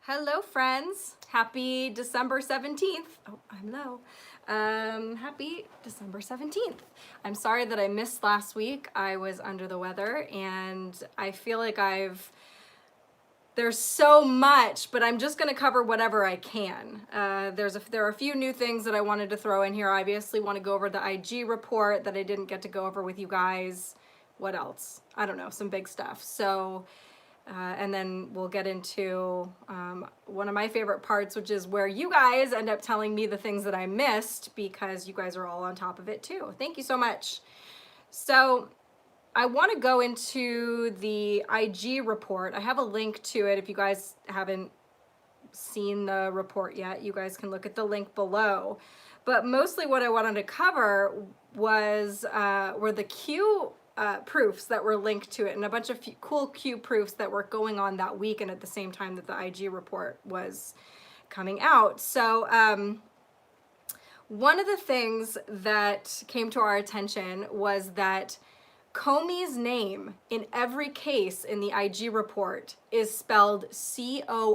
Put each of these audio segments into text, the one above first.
Hello, friends. Happy December 17th. Oh, I'm low. Happy December 17th. I'm sorry that I missed last week. I was under the weather and I feel like there's so much, but I'm just gonna cover whatever I can. There are a few new things that I wanted to throw in here. I obviously want to go over the IG report that I didn't get to go over with you guys. What else? I don't know, some big stuff. So, and then we'll get into one of my favorite parts, which is where you guys end up telling me the things that I missed because you guys are all on top of it too. Thank you so much. So I want to go into the IG report. I have a link to it. If you guys haven't seen the report yet, you guys can look at the link below. But mostly what I wanted to cover were the Q proofs that were linked to it and a bunch of cool Q proofs that were going on that week and at the same time that the IG report was coming out. So one of the things that came to our attention was that Comey's name in every case in the IG report is spelled C-O-R-N-E-Y,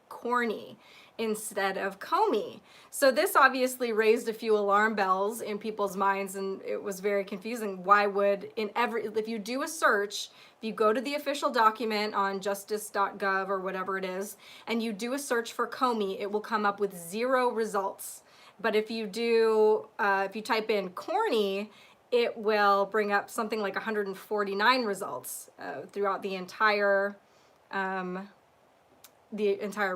Corney, instead of Comey. So this obviously raised a few alarm bells in people's minds, and it was very confusing. Why would if you do a search, if you go to the official document on Justice.gov or whatever it is, and you do a search for Comey, it will come up with 0 results. But if you type in Corney, it will bring up something like 149 results throughout the entire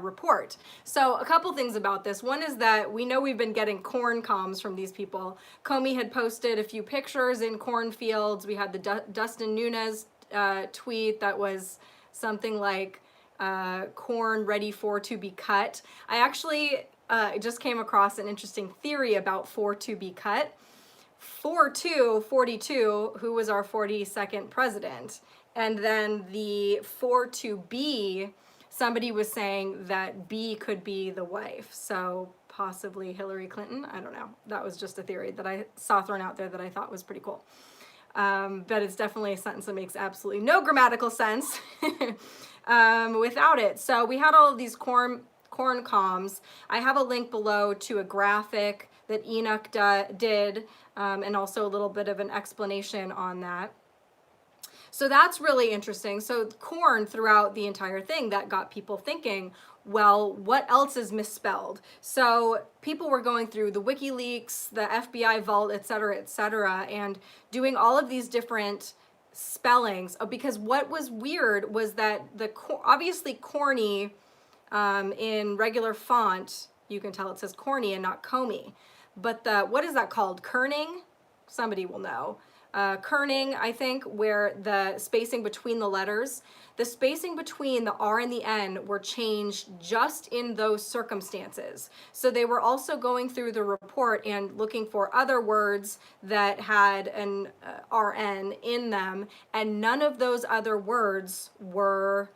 report. So a couple things about this. One is that we know we've been getting corn comms from these people. Comey had posted a few pictures in cornfields. We had the Dustin Nunes tweet that was something like corn ready for to be cut. I actually just came across an interesting theory about for to be cut. 42, who was our 42nd president, and then the 42B, somebody was saying that B could be the wife, so possibly Hillary Clinton. I don't know. That was just a theory that I saw thrown out there that I thought was pretty cool. But it's definitely a sentence that makes absolutely no grammatical sense without it. So we had all of these corn comms. I have a link below to a graphic that Enoch did, and also a little bit of an explanation on that. So that's really interesting. So corn throughout the entire thing, that got people thinking, well, what else is misspelled? So people were going through the WikiLeaks, the FBI vault, et cetera, and doing all of these different spellings, because what was weird was that obviously Corney in regular font, you can tell it says Corney and not Comey. But what is that called? Kerning? Somebody will know. Kerning, I think, where the spacing between the letters, the spacing between the R and the N were changed just in those circumstances. So they were also going through the report and looking for other words that had an RN in them, and none of those other words were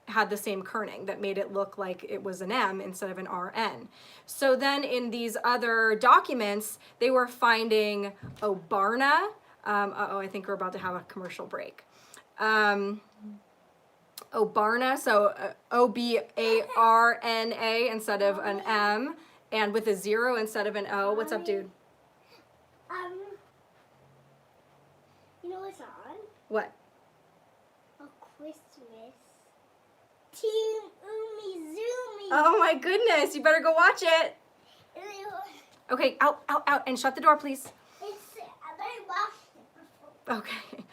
had the same kerning that made it look like it was an M instead of an RN. So then in these other documents, they were finding Obarna. I think we're about to have a commercial break. Obarna, so O-B-A-R-N-A instead of an M, and with a 0 instead of an O. What's up, dude? You know what's on? What? A Christmas. Team Umi Zoomy. Oh my goodness, you better go watch it. Okay, out, and shut the door, please. Okay.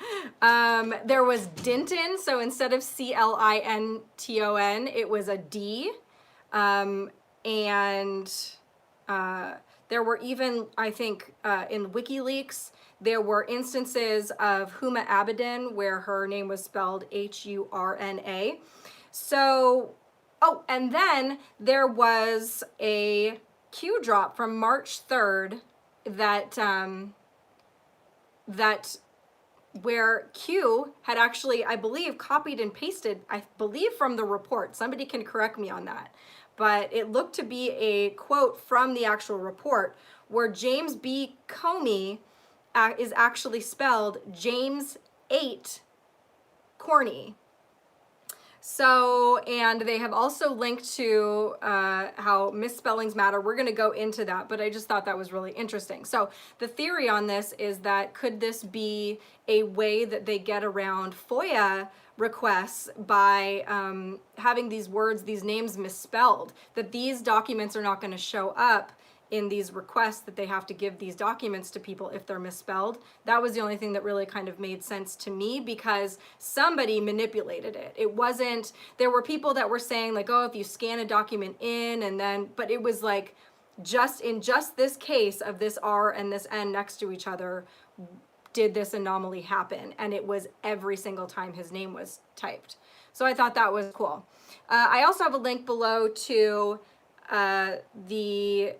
There was Dinton, so instead of C-L-I-N-T-O-N, it was a D. And there were even, I think, in WikiLeaks, there were instances of Huma Abedin where her name was spelled H-U-R-N-A. So, and then there was a Q drop from March 3rd that where Q had actually, I believe, copied and pasted, I believe, from the report. Somebody can correct me on that. But it looked to be a quote from the actual report where James B. Comey is actually spelled James 8 Corney. So, and they have also linked to how misspellings matter. We're going to go into that, but I just thought that was really interesting. So the theory on this is that could this be a way that they get around FOIA requests by having these words, these names misspelled, that these documents are not going to show up in these requests that they have to give these documents to people if they're misspelled. That was the only thing that really kind of made sense to me, because somebody manipulated it. It wasn't, there were people that were saying like, oh, if you scan a document in and then, but it was like, just in just this case of this R and this N next to each other, did this anomaly happen? And it was every single time his name was typed. So I thought that was cool. I also have a link below to the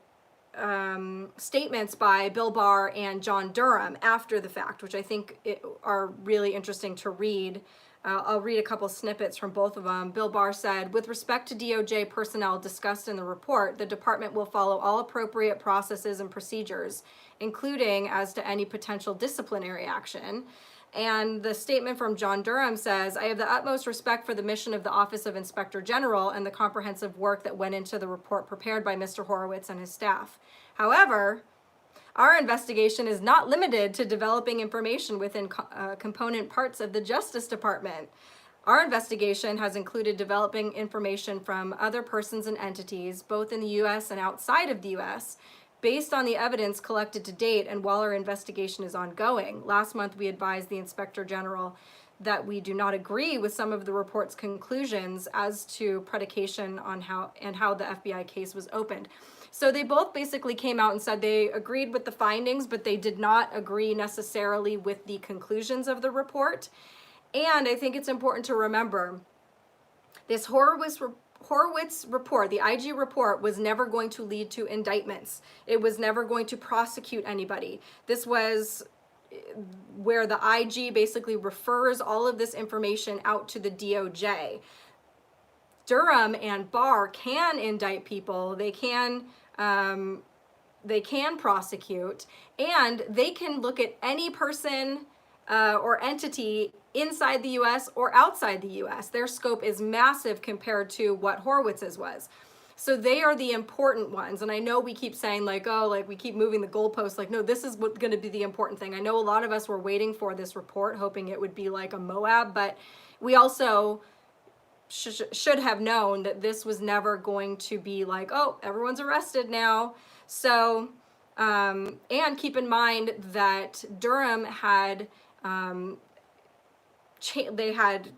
statements by Bill Barr and John Durham after the fact, which I think are really interesting to read. I'll read a couple snippets from both of them. Bill Barr said, with respect to DOJ personnel discussed in the report, the department will follow all appropriate processes and procedures, including as to any potential disciplinary action. And the statement from John Durham says, I have the utmost respect for the mission of the Office of Inspector General and the comprehensive work that went into the report prepared by Mr. Horowitz and his staff. However, our investigation is not limited to developing information within component parts of the Justice Department. Our investigation has included developing information from other persons and entities, both in the U.S. and outside of the U.S., based on the evidence collected to date and while our investigation is ongoing. Last month, we advised the Inspector General that we do not agree with some of the report's conclusions as to predication on how the FBI case was opened. So they both basically came out and said they agreed with the findings, but they did not agree necessarily with the conclusions of the report. And I think it's important to remember this Horowitz report, the IG report, was never going to lead to indictments. It was never going to prosecute anybody. This was where the IG basically refers all of this information out to the DOJ. Durham and Barr can indict people. They can prosecute, and they can look at any person or entity inside the U.S. or outside the U.S. Their scope is massive compared to what Horowitz's was. So they are the important ones. And I know we keep saying like, oh, like we keep moving the goalposts. Like, no, this is what's going to be the important thing. I know a lot of us were waiting for this report, hoping it would be like a Moab, but we also should have known that this was never going to be like, oh, everyone's arrested now. So, and keep in mind that Durham had, they had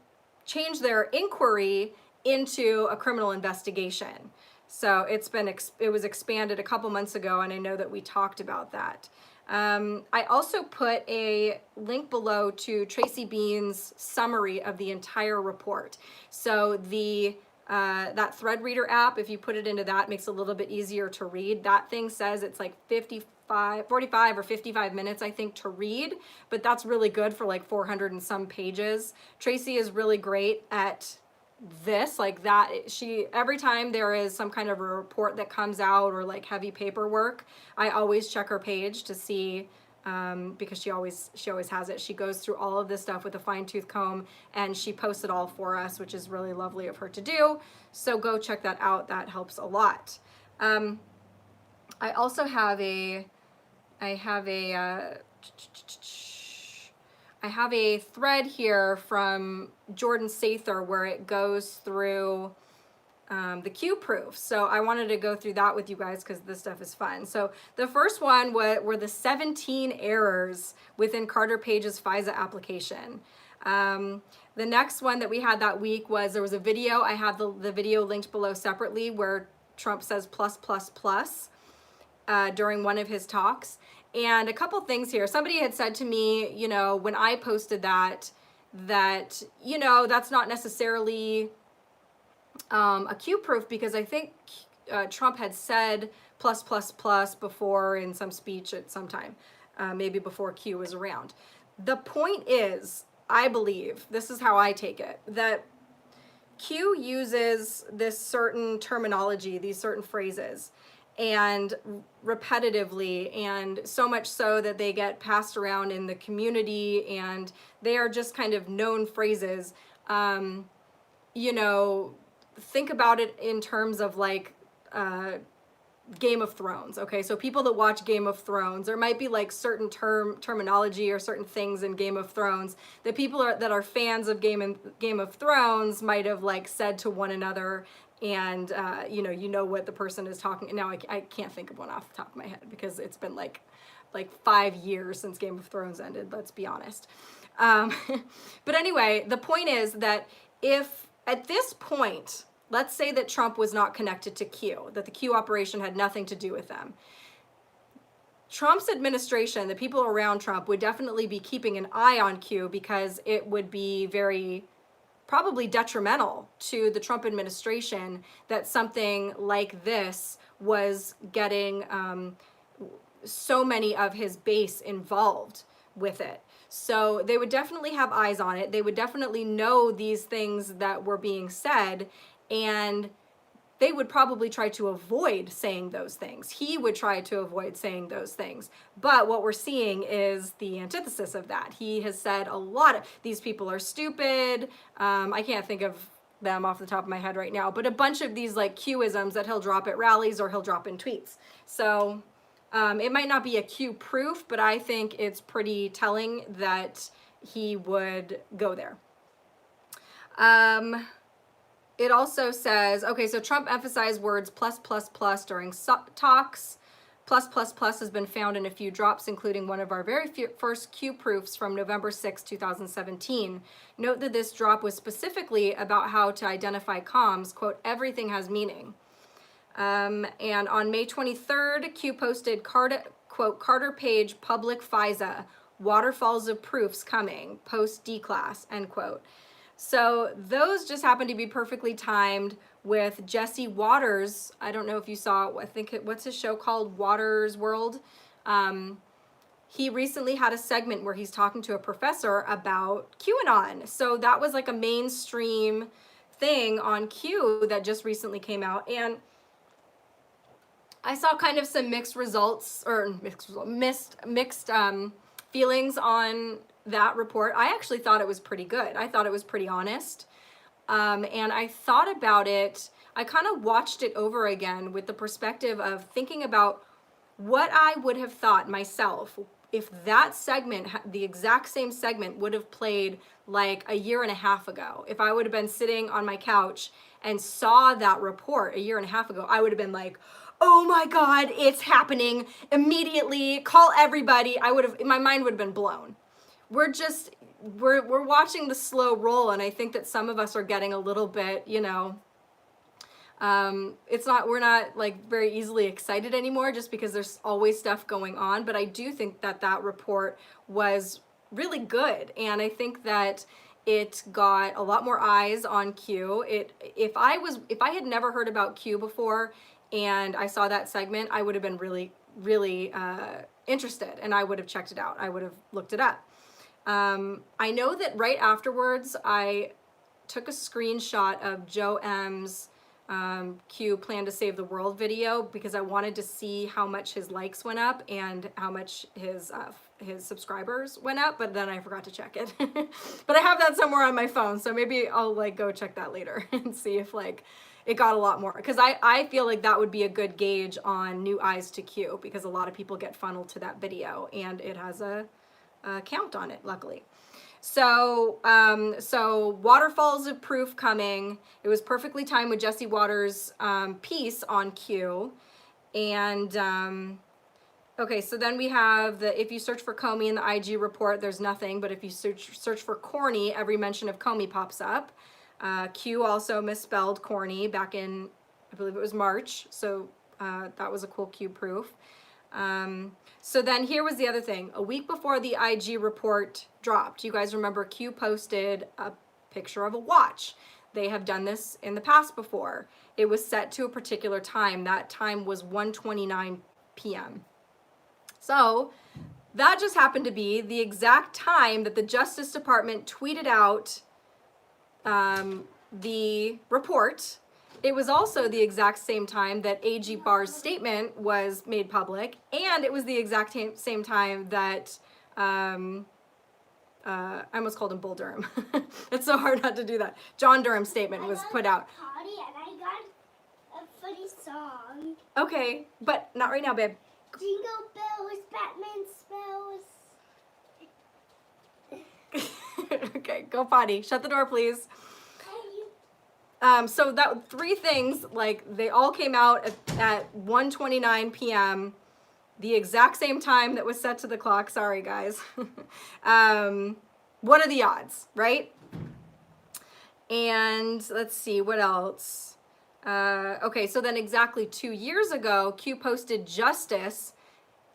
changed their inquiry into a criminal investigation. So it was expanded a couple months ago, and I know that we talked about that. I also put a link below to Tracy Beanz' summary of the entire report. So that Thread Reader app, if you put it into that, makes it a little bit easier to read. That thing says it's like 45 or 55 minutes, I think, to read, but that's really good for like 400 and some pages. Tracy is really great at this, like that. Every time there is some kind of a report that comes out or like heavy paperwork, I always check her page to see, because she always has it. She goes through all of this stuff with a fine-tooth comb, and she posts it all for us, which is really lovely of her to do. So go check that out. That helps a lot. I also have a thread here from Jordan Sather where it goes through the Q proofs. So I wanted to go through that with you guys because this stuff is fun. So the first one were the 17 errors within Carter Page's FISA application. The next one that we had that week was there was a video. I have the video linked below separately where Trump says plus, plus, plus during one of his talks. And a couple things here. Somebody had said to me, you know, when I posted that, you know, that's not necessarily a Q proof, because I think Trump had said plus, plus, plus before in some speech at some time, maybe before Q was around. The point is, I believe, this is how I take it, that Q uses this certain terminology, these certain phrases, and repetitively, and so much so that they get passed around in the community, and they are just kind of known phrases. you know, think about it in terms of like Game of Thrones. Okay, so people that watch Game of Thrones, there might be like certain terminology or certain things in Game of Thrones that people that are fans of Game of Thrones might have like said to one another, and you know what the person is talking. Now I can't think of one off the top of my head because it's been like 5 years since Game of Thrones ended. Let's be honest. But anyway, the point is that if at this point, let's say that Trump was not connected to Q, that the Q operation had nothing to do with them. Trump's administration, the people around Trump, would definitely be keeping an eye on Q because it would be very probably detrimental to the Trump administration that something like this was getting so many of his base involved with it. So they would definitely have eyes on it. They would definitely know these things that were being said, and they would probably try to avoid saying those things. He would try to avoid saying those things. But what we're seeing is the antithesis of that. He has said a lot of, these people are stupid. I can't think of them off the top of my head right now, but a bunch of these like Q-isms that he'll drop at rallies or he'll drop in tweets. So it might not be a Q proof, but I think it's pretty telling that he would go there. It also says, okay, so Trump emphasized words plus during talks. Plus has been found in a few drops, including one of our very first Q proofs from November 6, 2017. Note that this drop was specifically about how to identify comms, quote, everything has meaning. And on May 23rd, Q posted, quote, Carter Page, public FISA, waterfalls of proofs coming, post D-class, end quote. So those just happen to be perfectly timed with Jesse Waters. I don't know if you saw, I think, what's his show called? Waters World. He recently had a segment where he's talking to a professor about QAnon. So that was like a mainstream thing on Q that just recently came out. And I saw kind of some mixed feelings on that report. I actually thought it was pretty good. I thought it was pretty honest. And I thought about it, I kind of watched it over again with the perspective of thinking about what I would have thought myself if that segment, the exact same segment, would have played like a year and a half ago. If I would have been sitting on my couch and saw that report a year and a half ago, I would have been like, oh my God, it's happening immediately. Call everybody. My mind would have been blown. We're watching the slow roll, and I think that some of us are getting a little bit, we're not like very easily excited anymore just because there's always stuff going on. But I do think that that report was really good, and I think that it got a lot more eyes on Q. If I had never heard about Q before and I saw that segment, I would have been really, really interested, and I would have checked it out. I would have looked it up. I know that right afterwards, I took a screenshot of Joe M's Q Plan to Save the World video because I wanted to see how much his likes went up and how much his subscribers went up, but then I forgot to check it. But I have that somewhere on my phone, so maybe I'll like go check that later and see if like it got a lot more, because I feel like that would be a good gauge on new eyes to Q, because a lot of people get funneled to that video and it has a count on it, luckily. So waterfalls of proof coming. It was perfectly timed with Jesse Waters' piece on Q. And okay, so then we have if you search for Comey in the IG report, there's nothing, but if you search for Corney, every mention of Comey pops up. Q also misspelled Corney back in, I believe it was March, so that was a cool Q proof. So then here was the other thing. A week before the IG report dropped, you guys remember Q posted a picture of a watch. They have done this in the past before. It was set to a particular time. That time was 1:29 p.m. So that just happened to be the exact time that the Justice Department tweeted out the report. It was also the exact same time that AG Barr's statement was made public, and it was the exact same time that I almost called him Bull Durham. It's so hard not to do that. John Durham's statement was put out. Party and I got a funny song. Okay, but not right now, babe. Jingle bells, Batman spells. Okay, go potty. Shut the door, please. So that 3 things, like, they all came out at 1:29 p.m., the exact same time that was set to the clock. Sorry, guys. What are the odds, right? And let's see, what else? Okay, so then exactly 2 years ago, Q posted Justice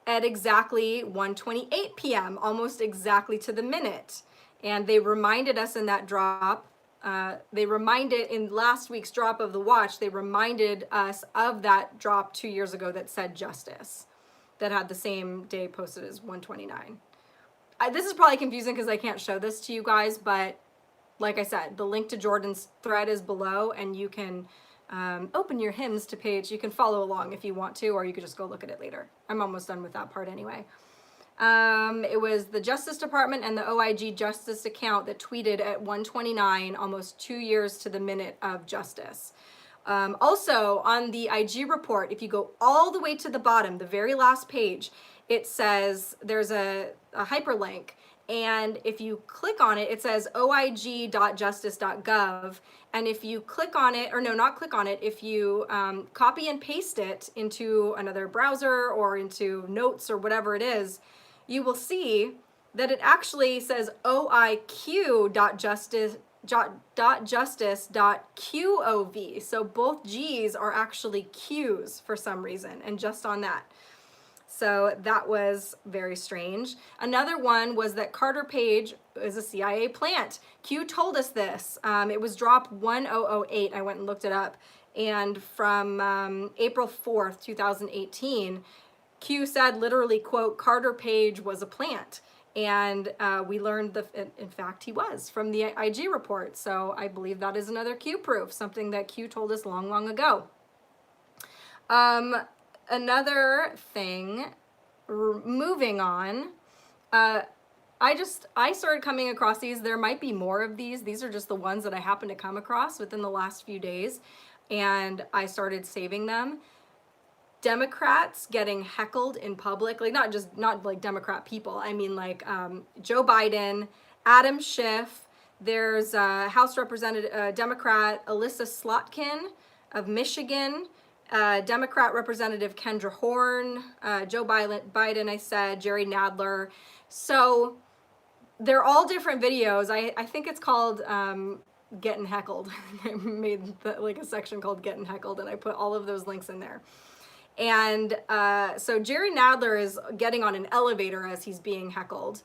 at exactly 1:28 p.m., almost exactly to the minute. And they reminded us in that drop, in last week's drop of the watch, they reminded us of that drop 2 years ago that said Justice, that had the same day posted as 1:29. This is probably confusing because I can't show this to you guys, but like I said, the link to Jordan's thread is below, and you can open your hymns to page. You can follow along if you want to, or you could just go look at it later. I'm almost done with that part anyway. It was the Justice Department and the OIG Justice account that tweeted at 1:29, almost 2 years to the minute of Justice. Also, on the IG report, if you go all the way to the bottom, the very last page, it says there's a hyperlink. And if you click on it, it says oig.justice.gov. And if you click on it, or no, not click on it, if you copy and paste it into another browser or into notes or whatever it is, you will see that it actually says oiq.justice.qov. So both G's are actually Q's for some reason, and just on that. So that was very strange. Another one was that Carter Page is a CIA plant. Q told us this. It was drop 1008. I went and looked it up. And from April 4th, 2018, Q said literally, quote, Carter Page was a plant. And we learned, in fact, he was from the IG report. So I believe that is another Q proof, something that Q told us long, long ago. Another thing, moving on, I started coming across these. There might be more of these. These are just the ones that I happened to come across within the last few days, and I started saving them. Democrats getting heckled in public, like not like Democrat people. I mean like Joe Biden, Adam Schiff. There's House Representative Democrat Elissa Slotkin of Michigan. Democrat Representative Kendra Horn, Joe Biden, I said, Jerry Nadler. So they're all different videos. I think it's called Gettin Heckled. I made like a section called Gettin Heckled, and I put all of those links in there. And so Jerry Nadler is getting on an elevator as he's being heckled.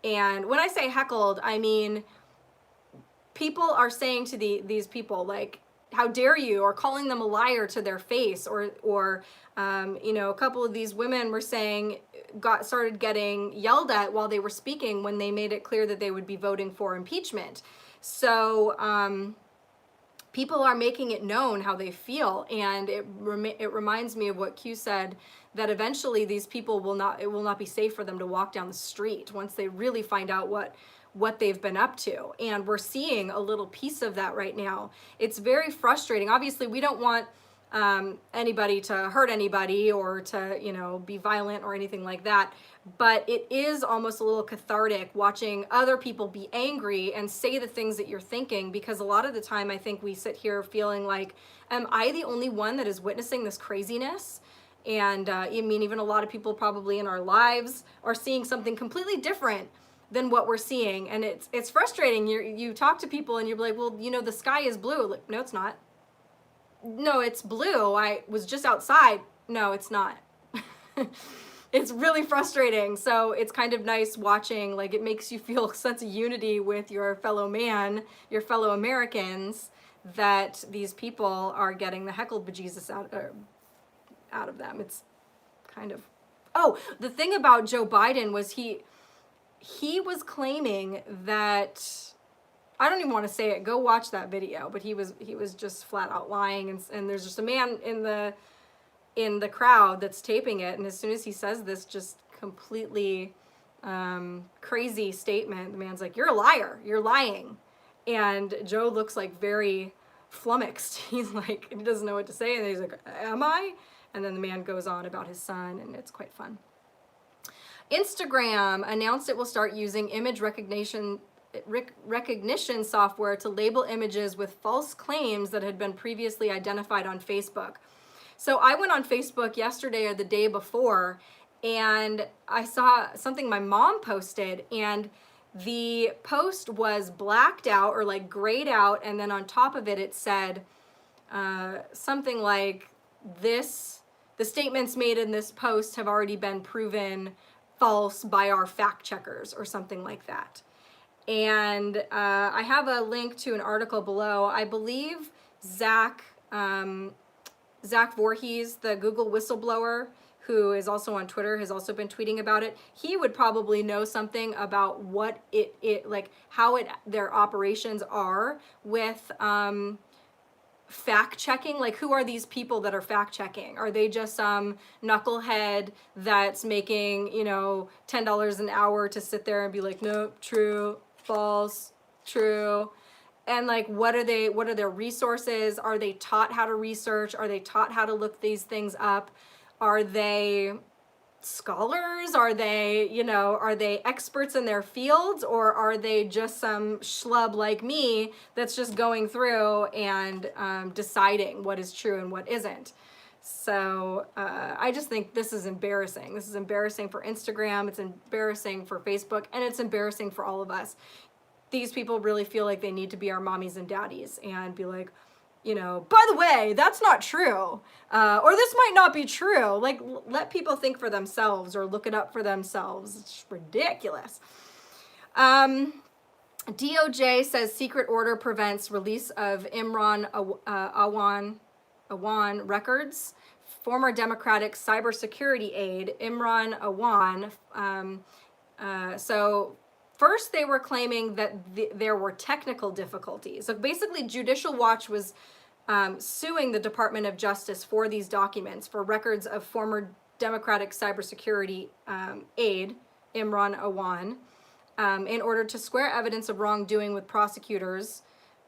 And when I say heckled, I mean people are saying to these people, like, how dare you, or calling them a liar to their face, or you know, a couple of these women were saying, started getting yelled at while they were speaking when they made it clear that they would be voting for impeachment. So people are making it known how they feel, and it reminds me of what Q said, that eventually these people it will not be safe for them to walk down the street once they really find out what they've been up to. And we're seeing a little piece of that right now. It's very frustrating. Obviously, we don't want anybody to hurt anybody or to, you know, be violent or anything like that. But it is almost a little cathartic watching other people be angry and say the things that you're thinking, because a lot of the time I think we sit here feeling like, am I the only one that is witnessing this craziness? And I mean, even a lot of people probably in our lives are seeing something completely different than what we're seeing, and it's frustrating. You talk to people and you're like, well, you know, the sky is blue. Like, no, it's not. No, it's blue. I was just outside. No, it's not. It's really frustrating. So it's kind of nice watching, like, it makes you feel a sense of unity with your fellow man, your fellow Americans, that these people are getting the heckled bejesus out of them. It's kind of, oh, the thing about Joe Biden was he was claiming that, I don't even want to say it, go watch that video, but he was just flat out lying, and there's just a man in the crowd that's taping it, and as soon as he says this, just completely crazy statement. The man's like, "You're a liar. You're lying." And Joe looks like very flummoxed. He's like, he doesn't know what to say. And he's like, "Am I?" And then the man goes on about his son, and it's quite fun. Instagram announced it will start using image recognition software to label images with false claims that had been previously identified on Facebook. So I went on Facebook yesterday or the day before, and I saw something my mom posted, and the post was blacked out or like grayed out, and then on top of it, it said something like, the statements made in this post have already been proven false by our fact checkers, or something like that. And I have a link to an article below. I believe Zach Voorhees, the Google whistleblower, who is also on Twitter, has also been tweeting about it. He would probably know something about what it like, how their operations are with fact checking. Like, who are these people that are fact checking? Are they just some knucklehead that's making, you know, $10 an hour to sit there and be like, nope, true, false, true? And like, what are their resources? Are they taught how to research? Are they taught how to look these things up? Are they scholars? Are they, you know, are they experts in their fields, or are they just some schlub like me that's just going through and deciding what is true and what isn't? So I just think this is embarrassing. This is embarrassing for Instagram. It's embarrassing for Facebook, and it's embarrassing for all of us. These people really feel like they need to be our mommies and daddies and be like, you know, by the way, that's not true, or this might not be true. Like, let people think for themselves or look it up for themselves. It's ridiculous. DOJ says secret order prevents release of Imran Awan records. Former Democratic cybersecurity aide Imran Awan. So first they were claiming that there were technical difficulties. So basically Judicial Watch was suing the Department of Justice for these documents, for records of former Democratic cybersecurity aide Imran Awan, in order to square evidence of wrongdoing with prosecutors'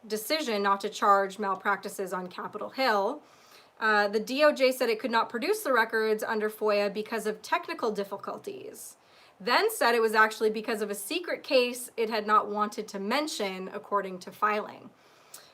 decision not to charge malpractices on Capitol Hill. The DOJ said it could not produce the records under FOIA because of technical difficulties. Then said it was actually because of a secret case it had not wanted to mention, according to filing.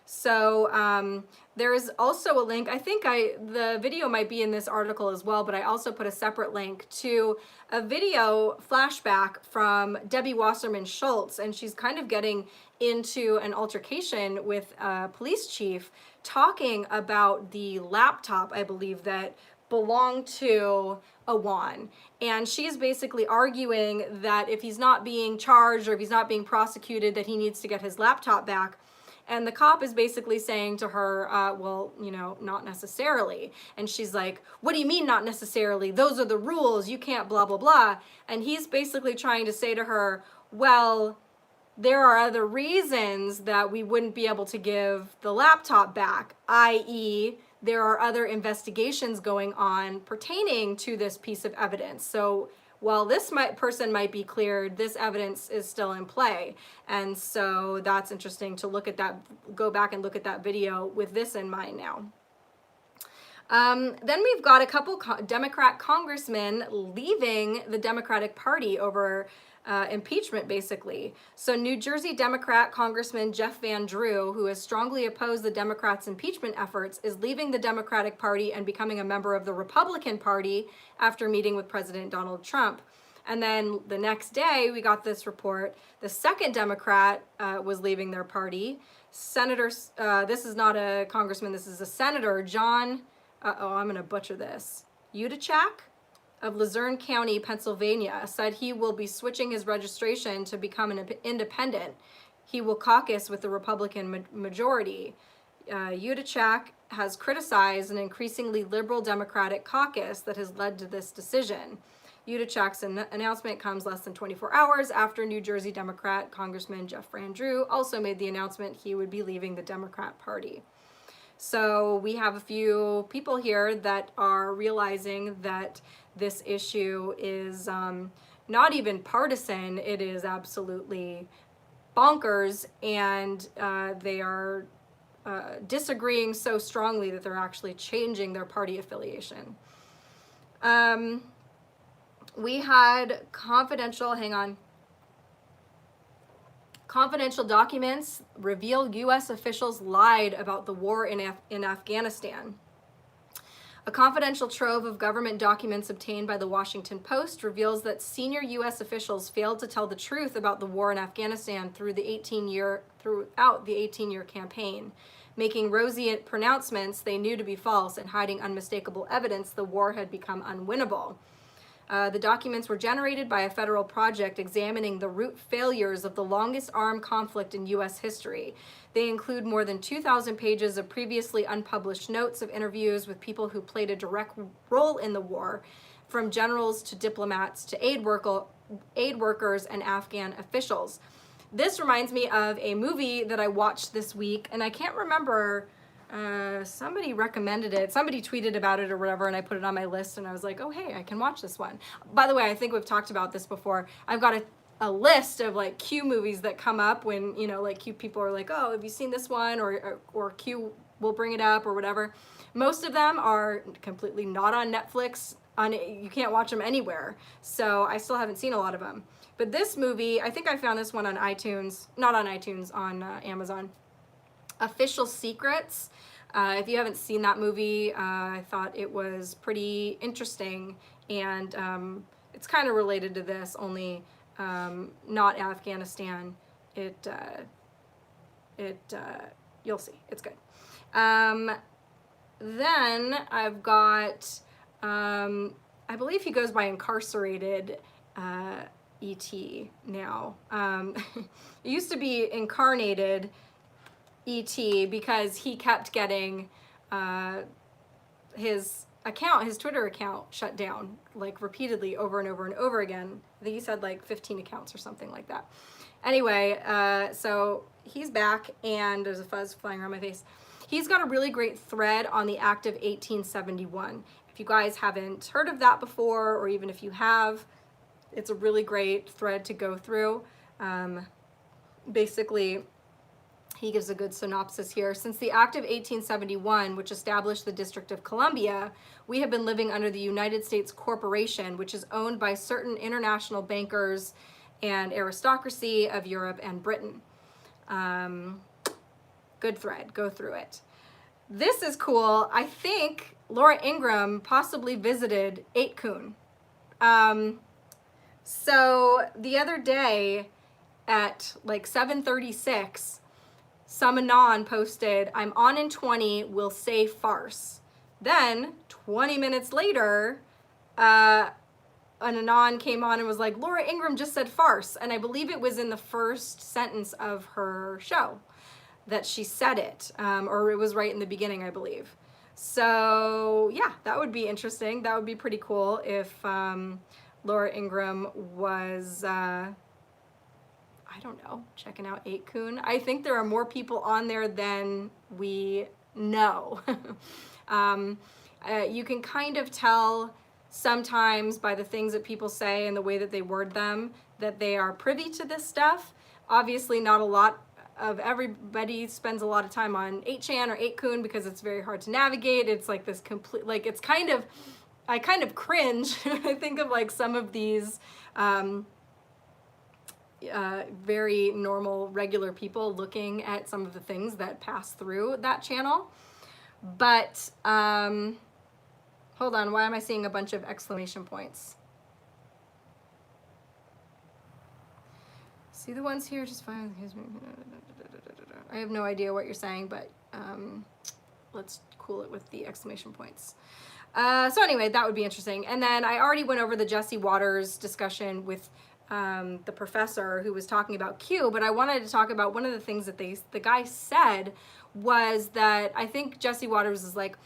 So there is also a link, I think the video might be in this article as well, but I also put a separate link to a video flashback from Debbie Wasserman-Schultz, and she's kind of getting into an altercation with a police chief, talking about the laptop, I believe, that belonged to Awan. And she's basically arguing that if he's not being charged or if he's not being prosecuted, that he needs to get his laptop back. And the cop is basically saying to her, well, you know, not necessarily. And she's like, what do you mean not necessarily? Those are the rules. You can't blah, blah, blah. And he's basically trying to say to her, well, there are other reasons that we wouldn't be able to give the laptop back, i.e., there are other investigations going on pertaining to this piece of evidence. So while this person might be cleared, this evidence is still in play. And so that's interesting to look at that, go back and look at that video with this in mind now. Then we've got a couple Democrat congressmen leaving the Democratic Party over impeachment, basically. So New Jersey Democrat Congressman Jeff Van Drew, who has strongly opposed the Democrats' impeachment efforts, is leaving the Democratic Party and becoming a member of the Republican Party after meeting with President Donald Trump. And then the next day, we got this report. The second Democrat was leaving their party. Senator, this is not a congressman, this is a senator, John, I'm going to butcher this, Udachak of Luzerne County, Pennsylvania, said he will be switching his registration to become an independent. He will caucus with the Republican majority. Udachak has criticized an increasingly liberal Democratic caucus that has led to this decision. Udachak's announcement comes less than 24 hours after New Jersey Democrat Congressman Jeff Van Drew also made the announcement he would be leaving the Democrat Party. So we have a few people here that are realizing that this issue is not even partisan. It is absolutely bonkers, and they are disagreeing so strongly that they're actually changing their party affiliation. We had confidential documents reveal U.S. officials lied about the war in Afghanistan. A confidential trove of government documents obtained by the Washington Post reveals that senior U.S. officials failed to tell the truth about the war in Afghanistan throughout the 18-year campaign, making rosy pronouncements they knew to be false and hiding unmistakable evidence the war had become unwinnable. The documents were generated by a federal project examining the root failures of the longest armed conflict in U.S. history. They include more than 2,000 pages of previously unpublished notes of interviews with people who played a direct role in the war, from generals to diplomats to aid workers and Afghan officials. This reminds me of a movie that I watched this week, and I can't remember. Somebody recommended it. Somebody tweeted about it or whatever, and I put it on my list, and I was like, oh, hey, I can watch this one. By the way, I think we've talked about this before. I've got a list of like Q movies that come up when, you know, like Q people are like, oh, have you seen this one? Or Q will bring it up or whatever. Most of them are completely not on Netflix. You can't watch them anywhere. So I still haven't seen a lot of them. But this movie, I think I found this one on iTunes, not on iTunes, on Amazon. Official Secrets. If you haven't seen that movie, I thought it was pretty interesting, and it's kind of related to this, only not Afghanistan. You'll see, it's good. Then I've got, I believe he goes by Incarcerated ET now. It used to be Incarnated ET because he kept getting his Twitter account shut down like repeatedly over and over and over again. I think he said like 15 accounts or something like that. Anyway, so he's back, and there's a fuzz flying around my face. He's got a really great thread on the Act of 1871. If you guys haven't heard of that before, or even if you have, it's a really great thread to go through. Basically, he gives a good synopsis here. Since the Act of 1871, which established the District of Columbia, we have been living under the United States Corporation, which is owned by certain international bankers and aristocracy of Europe and Britain. Good thread, go through it. This is cool. I think Laura Ingraham possibly visited 8kun. So the other day at like 7:36, some Anon posted, I'm on in 20, will say farce. Then 20 minutes later, an Anon came on and was like, Laura Ingraham just said farce. And I believe it was in the first sentence of her show that she said it, or it was right in the beginning, I believe. So yeah, that would be interesting. That would be pretty cool if Laura Ingraham was, I don't know, checking out 8kun. I think there are more people on there than we know. You can kind of tell sometimes by the things that people say and the way that they word them that they are privy to this stuff. Obviously, not a lot of everybody spends a lot of time on 8chan or 8kun because it's very hard to navigate. It's like this complete, like it's kind of, I kind of cringe when I think of like some of these very normal, regular people looking at some of the things that pass through that channel. But hold on, why am I seeing a bunch of exclamation points? See the ones here, just fine. I have no idea what you're saying, but let's cool it with the exclamation points. So anyway, that would be interesting. And then I already went over the Jesse Waters discussion with the professor who was talking about Q, but I wanted to talk about one of the things that the guy said was that I think Jesse Waters is like,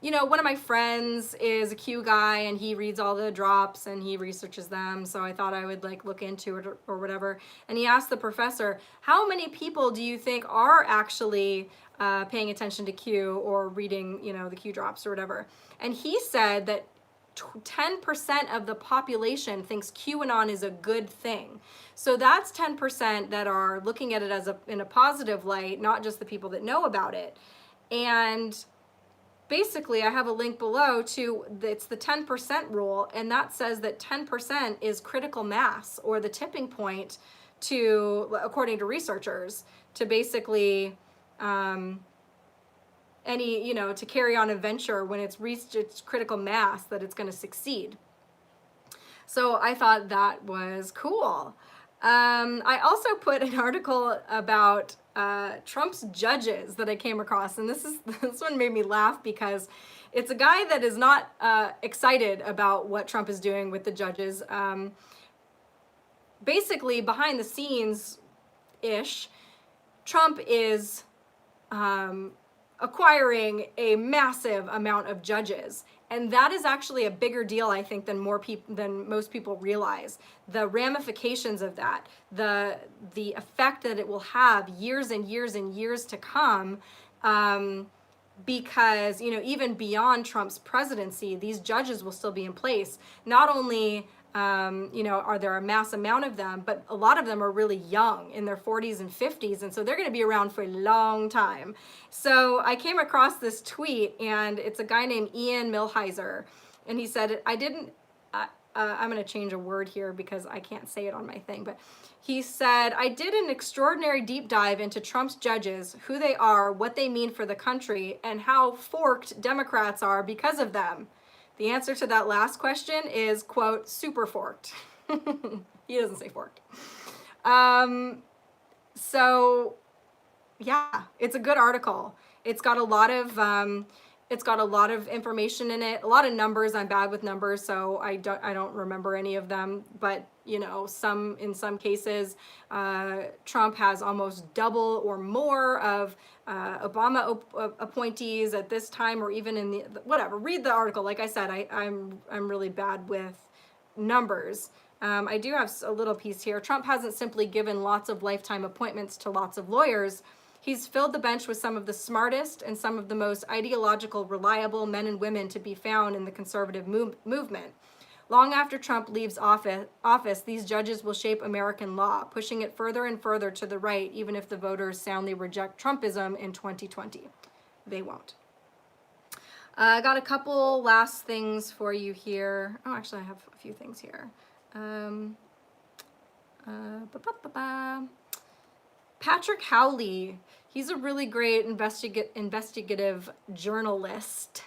you know, one of my friends is a Q guy and he reads all the drops and he researches them, so I thought I would like look into it or whatever. And he asked the professor, how many people do you think are actually paying attention to Q or reading, you know, the Q drops or whatever? And he said that 10% of the population thinks QAnon is a good thing. So that's 10% that are looking at it as in a positive light, not just the people that know about it. And basically, I have a link below to, it's the 10% rule, and that says that 10% is critical mass, or the tipping point to, according to researchers, to basically to carry on a venture when it's reached its critical mass, that it's going to succeed. So I thought that was cool. I also put an article about Trump's judges that I came across, and this one made me laugh because it's a guy that is not excited about what Trump is doing with the judges. Basically, behind the scenes-ish, Trump is acquiring a massive amount of judges. And that is actually a bigger deal, I think, than most people realize. The ramifications of that, the effect that it will have years and years and years to come, because even beyond Trump's presidency, these judges will still be in place. Not only are there a mass amount of them, but a lot of them are really young, in their 40s and 50s, and so they're going to be around for a long time. So I came across this tweet, and it's a guy named Ian Millhiser, and he said, I'm going to change a word here because I can't say it on my thing, but he said, I did an extraordinary deep dive into Trump's judges, who they are, what they mean for the country, and how forked Democrats are because of them. The answer to that last question is, quote, super forked. He doesn't say forked. So yeah, it's a good article. It's got a lot of information in it, a lot of numbers. I'm bad with numbers, so I don't remember any of them. But in some cases, Trump has almost double or more of Obama appointees at this time, or even in the whatever. Read the article. Like I said, I'm really bad with numbers. I do have a little piece here. Trump hasn't simply given lots of lifetime appointments to lots of lawyers. He's filled the bench with some of the smartest and some of the most ideological, reliable men and women to be found in the conservative movement. Long after Trump leaves office, these judges will shape American law, pushing it further and further to the right, even if the voters soundly reject Trumpism in 2020. They won't. I got a couple last things for you here. Oh, actually, I have a few things here. Patrick Howley, he's a really great investigative journalist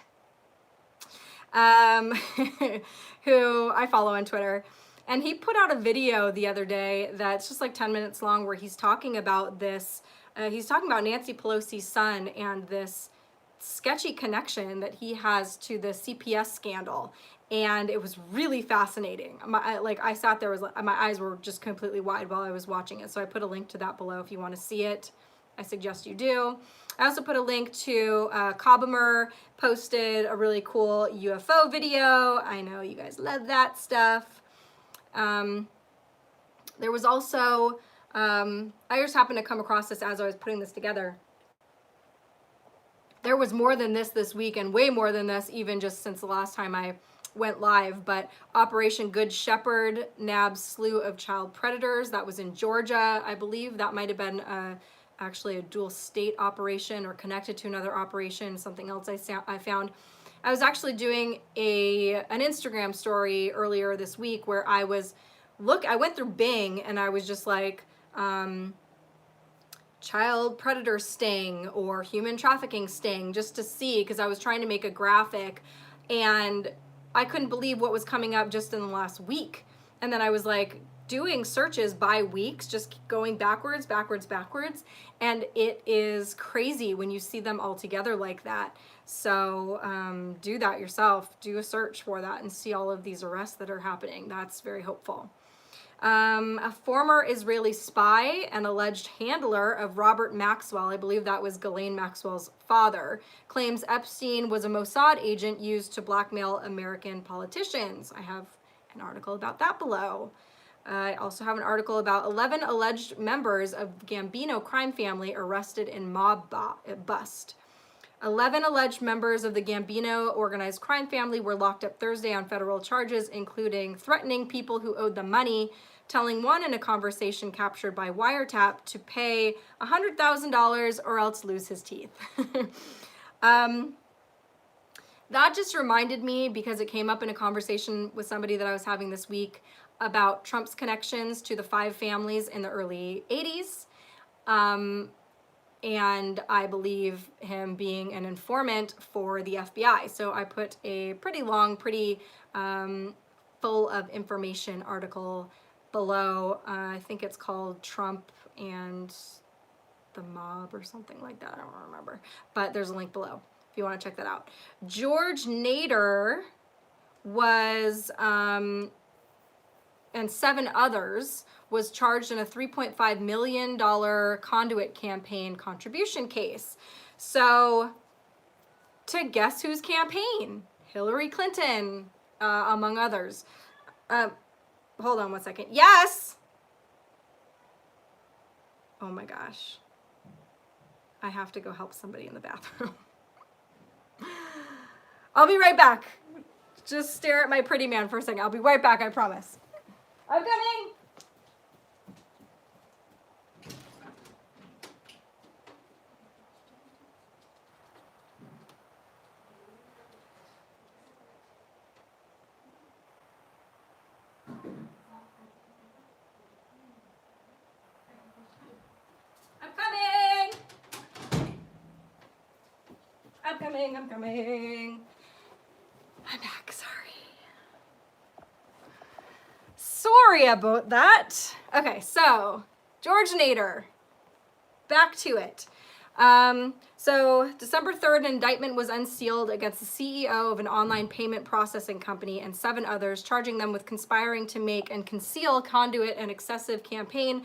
who I follow on Twitter. And he put out a video the other day that's just like 10 minutes long, where he's talking about this. He's talking about Nancy Pelosi's son and this sketchy connection that he has to the CPS scandal. And it was really fascinating. I sat there, my eyes were just completely wide while I was watching it. So I put a link to that below if you want to see it. I suggest you do. I also put a link to Cobamer posted a really cool UFO video. I know you guys love that stuff. There was also, I just happened to come across this as I was putting this together. There was more than this week, and way more than this even just since the last time I went live, but Operation Good Shepherd nabs slew of child predators. That was in Georgia. I believe that might have been actually a dual state operation, or connected to another operation, something else I found. I was actually doing an Instagram story earlier this week where I went through Bing and I was just like, child predator sting or human trafficking sting, just to see, because I was trying to make a graphic, and I couldn't believe what was coming up just in the last week. And then I was like doing searches by weeks, just going backwards, and it is crazy when you see them all together like that. So do that yourself. Do a search for that and see all of these arrests that are happening. That's very hopeful. A former Israeli spy and alleged handler of Robert Maxwell, I believe that was Ghislaine Maxwell's father, claims Epstein was a Mossad agent used to blackmail American politicians. I have an article about that below. I also have an article about 11 alleged members of the Gambino crime family arrested in mob bust. 11 alleged members of the Gambino organized crime family were locked up Thursday on federal charges, including threatening people who owed them money, telling one in a conversation captured by wiretap to pay $100,000 or else lose his teeth. That just reminded me, because it came up in a conversation with somebody that I was having this week, about Trump's connections to the 5 families in the early 80s. And I believe him being an informant for the FBI. So I put a pretty long, pretty full of information article below. I think it's called Trump and the Mob or something like that. I don't remember. But there's a link below if you want to check that out. George Nader was, and 7 others, was charged in a $3.5 million conduit campaign contribution case. So, to guess whose campaign? Hillary Clinton, among others. Hold on one second. Yes! Oh my gosh. I have to go help somebody in the bathroom. I'll be right back. Just stare at my pretty man for a second. I'll be right back, I promise. I'm coming! I'm coming. I'm back, sorry about that. Okay, so George Nader, back to it. So December 3rd, an indictment was unsealed against the CEO of an online payment processing company and 7 others, charging them with conspiring to make and conceal conduit and excessive campaign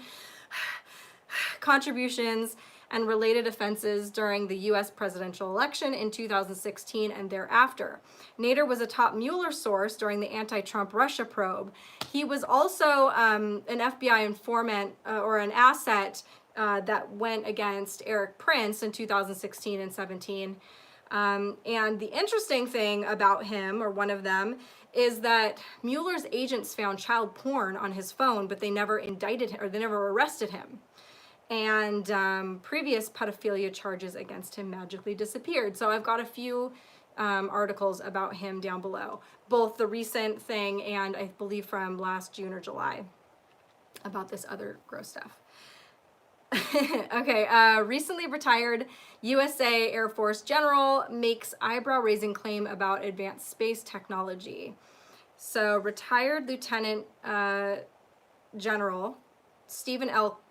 contributions and related offenses during the U.S. presidential election in 2016 and thereafter. Nader was a top Mueller source during the anti-Trump Russia probe. He was also an FBI informant or an asset that went against Eric Prince in 2016 and 17. And the interesting thing about him, or one of them, is that Mueller's agents found child porn on his phone, but they never indicted him, or they never arrested him. And previous pedophilia charges against him magically disappeared. So I've got a few articles about him down below, both the recent thing and I believe from last June or July about this other gross stuff. Okay, recently retired USA Air Force general makes eyebrow-raising claim about advanced space technology. So retired Lieutenant General Stephen L.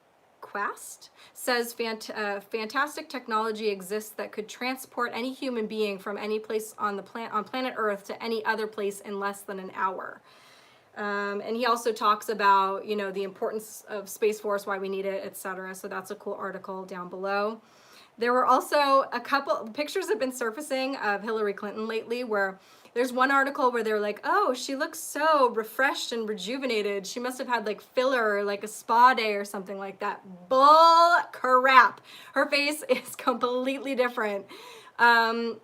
Quast says fantastic technology exists that could transport any human being from any place on planet Earth to any other place in less than an hour. And he also talks about, you know, the importance of Space Force, why we need it, etc. So that's a cool article down below. There were also a couple pictures have been surfacing of Hillary Clinton lately, where there's one article where they're like, oh, she looks so refreshed and rejuvenated. She must have had like filler, like a spa day or something like that. Bull crap. Her face is completely different. No,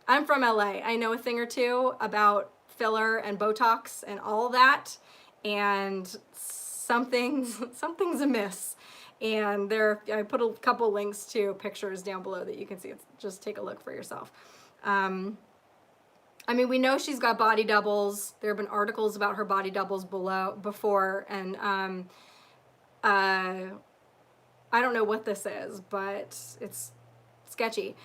I'm from LA. I know a thing or two about filler and Botox and all that, and something's amiss. And I put a couple links to pictures down below that you can see. Just take a look for yourself. I mean, we know she's got body doubles. There have been articles about her body doubles before, and I don't know what this is, but it's sketchy.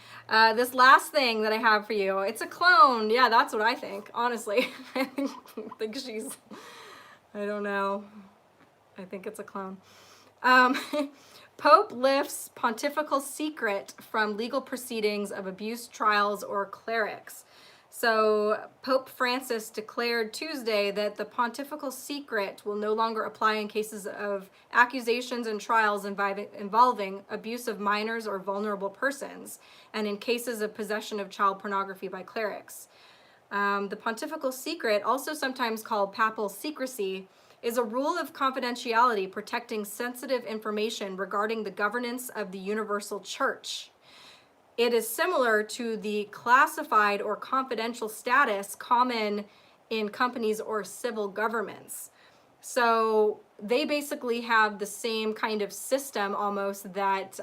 This last thing that I have for you, it's a clone. Yeah, that's what I think, honestly. I think she's, I don't know. I think it's a clone. Pope lifts pontifical secret from legal proceedings of abuse trials or clerics. So Pope Francis declared Tuesday that the pontifical secret will no longer apply in cases of accusations and trials involving abuse of minors or vulnerable persons, and in cases of possession of child pornography by clerics. The pontifical secret, also sometimes called papal secrecy, is a rule of confidentiality protecting sensitive information regarding the governance of the universal church. it is similar to the classified or confidential status common in companies or civil governments. So they basically have the same kind of system almost that,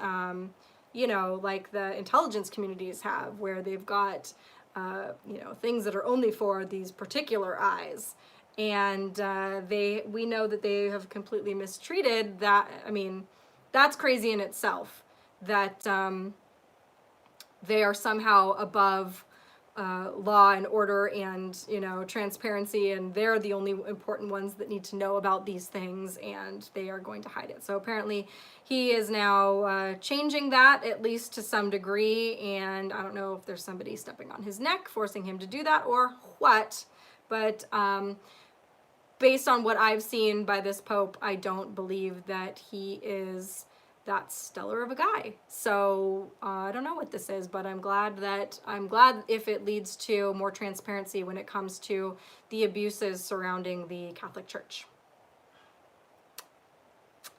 you know, like the intelligence communities have, where they've got, you know, things that are only for these particular eyes. And we know that they have completely mistreated that. I mean, that's crazy in itself, that they are somehow above law and order and, you know, transparency, and they're the only important ones that need to know about these things, and they are going to hide it. So apparently he is now changing that, at least to some degree, and I don't know if there's somebody stepping on his neck forcing him to do that or what, but based on what I've seen by this Pope, I don't believe that he is that stellar of a guy. So I don't know what this is, but I'm glad if it leads to more transparency when it comes to the abuses surrounding the Catholic Church.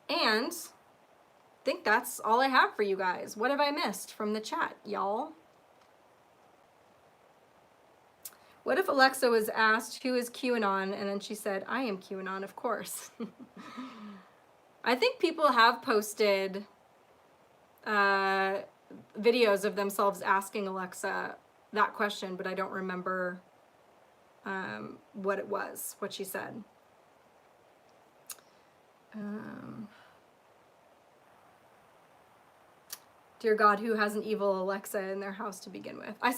And I think that's all I have for you guys. What have I missed from the chat, y'all? What if Alexa was asked, who is QAnon? And then she said, I am QAnon, of course. I think people have posted videos of themselves asking Alexa that question, but I don't remember what she said. Dear God, who has an evil Alexa in their house to begin with? I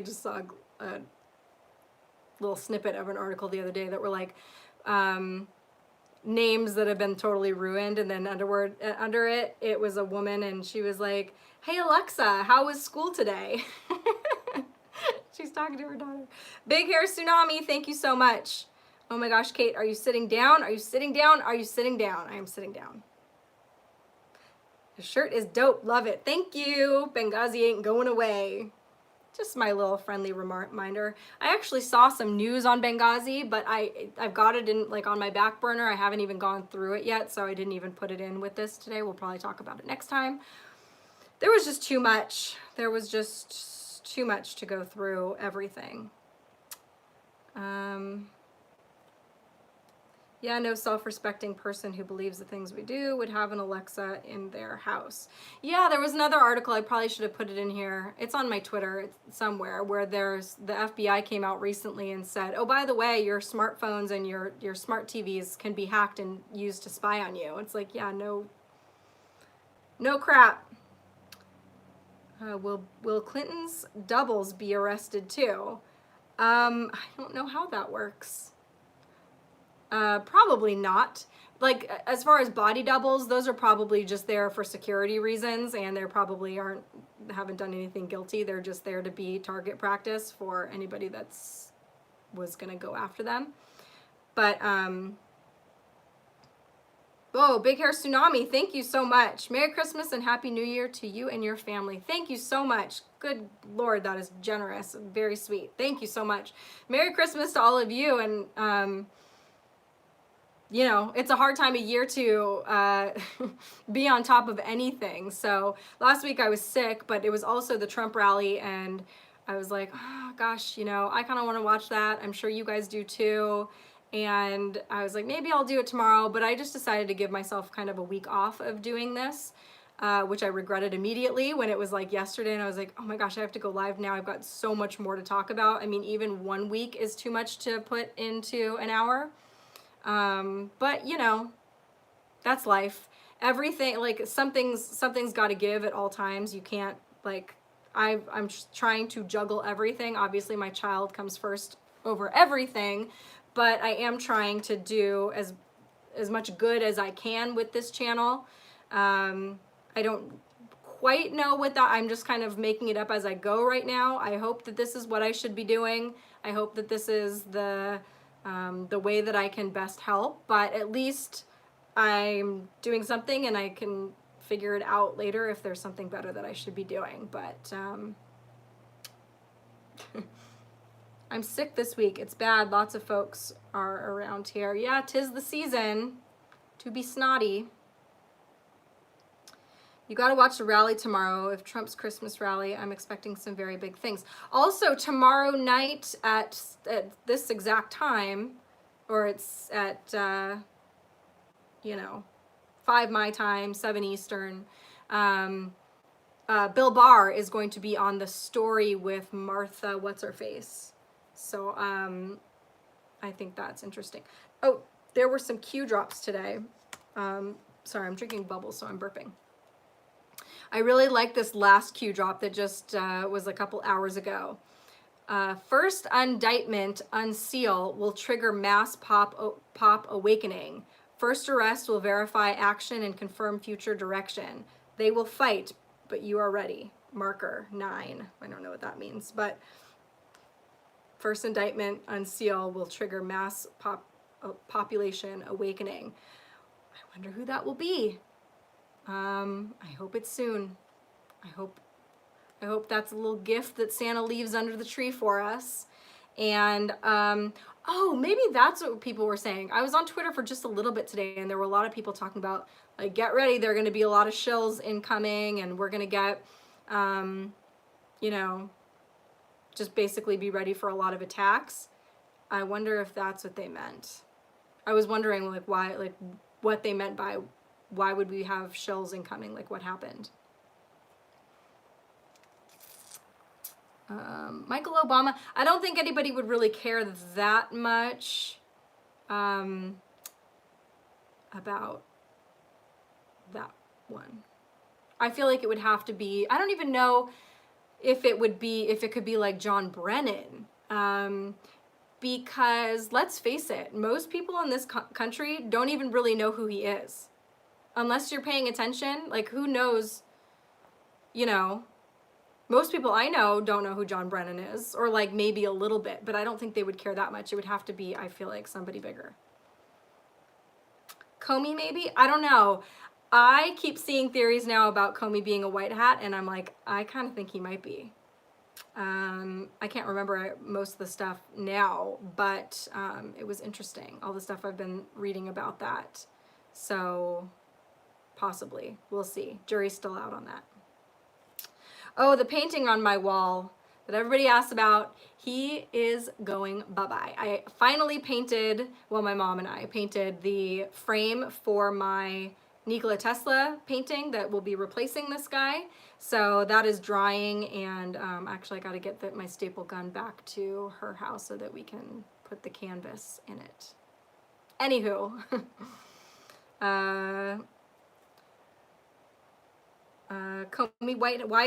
just saw a little snippet of an article the other day that were like, names that have been totally ruined, and then under it was a woman, and she was like, hey Alexa, how was school today? She's talking to her daughter. Big Hair Tsunami, thank you so much. Oh my gosh, Kate, are you sitting down? Are you sitting down? Are you sitting down? I am sitting down. The shirt is dope, love it. Thank you. Benghazi ain't going away. Just my little friendly reminder. I actually saw some news on Benghazi, but I've got it in like on my back burner. I haven't even gone through it yet, so I didn't even put it in with this today. We'll probably talk about it next time. There was just too much. There was just too much to go through everything. Yeah, no self-respecting person who believes the things we do would have an Alexa in their house. Yeah, there was another article, I probably should have put it in here. It's on my Twitter, it's somewhere, where the FBI came out recently and said, oh, by the way, your smartphones and your smart TVs can be hacked and used to spy on you. It's like, yeah, no crap. Will Clinton's doubles be arrested too? I don't know how that works. Probably not. Like, as far as body doubles, those are probably just there for security reasons, and they probably haven't done anything guilty. They're just there to be target practice for anybody was gonna go after them. But, oh, Big Hair Tsunami, thank you so much. Merry Christmas and Happy New Year to you and your family. Thank you so much. Good Lord, that is generous. Very sweet. Thank you so much. Merry Christmas to all of you, and, you know, it's a hard time of year to be on top of anything. So last week I was sick, but it was also the Trump rally, and I was like, oh gosh, you know, I kind of want to watch that. I'm sure you guys do too. And I was like, maybe I'll do it tomorrow, but I just decided to give myself kind of a week off of doing this, which I regretted immediately when it was like yesterday, and I was like, oh my gosh, I have to go live now. I've got so much more to talk about. I mean, even 1 week is too much to put into an hour. But you know, that's life. Everything, like something's got to give at all times. You can't, like, I'm just trying to juggle everything. Obviously my child comes first over everything, but I am trying to do as much good as I can with this channel. I don't quite know what that, I'm just kind of making it up as I go right now. I hope that this is what I should be doing. I hope that this is the way that I can best help, but at least I'm doing something, and I can figure it out later if there's something better that I should be doing. But I'm sick this week. It's bad. Lots of folks are around here. Yeah, 'tis the season to be snotty. You got to watch the rally tomorrow. If Trump's Christmas rally, I'm expecting some very big things. Also, tomorrow night at this exact time, or it's at, 5 my time, 7 Eastern, Bill Barr is going to be on The Story with Martha What's-Her-Face. So I think that's interesting. Oh, there were some Q drops today. Sorry, I'm drinking bubbles, so I'm burping. I really like this last Q drop that just was a couple hours ago. First indictment unseal will trigger mass pop awakening. First arrest will verify action and confirm future direction. They will fight, but you are ready. Marker 9. I don't know what that means, but first indictment unseal will trigger mass population awakening. I wonder who that will be. I hope it's soon. I hope that's a little gift that Santa leaves under the tree for us. And oh, maybe that's what people were saying. I was on Twitter for just a little bit today, and there were a lot of people talking about, like, get ready, there are going to be a lot of shills incoming, and we're going to get, just basically be ready for a lot of attacks. I wonder if that's what they meant. I was wondering, like, why, like, what they meant by why would we have shells incoming? Like, what happened? Michael Obama, I don't think anybody would really care that much about that one. I feel like it would have to be, I don't even know if it could be like John Brennan. Because let's face it, most people in this country don't even really know who he is. Unless you're paying attention, like, who knows, most people I know don't know who John Brennan is, or like maybe a little bit, but I don't think they would care that much. It would have to be, I feel like, somebody bigger. Comey, maybe? I don't know. I keep seeing theories now about Comey being a white hat, and I'm like, I kind of think he might be. I can't remember most of the stuff now, but it was interesting, all the stuff I've been reading about that. So possibly, we'll see. Jury's still out on that. Oh, the painting on my wall that everybody asks about, he is going bye-bye. I finally painted, well, my mom and I painted the frame for my Nikola Tesla painting that will be replacing this guy. So that is drying, and actually I got to get my staple gun back to her house so that we can put the canvas in it. Anywho, why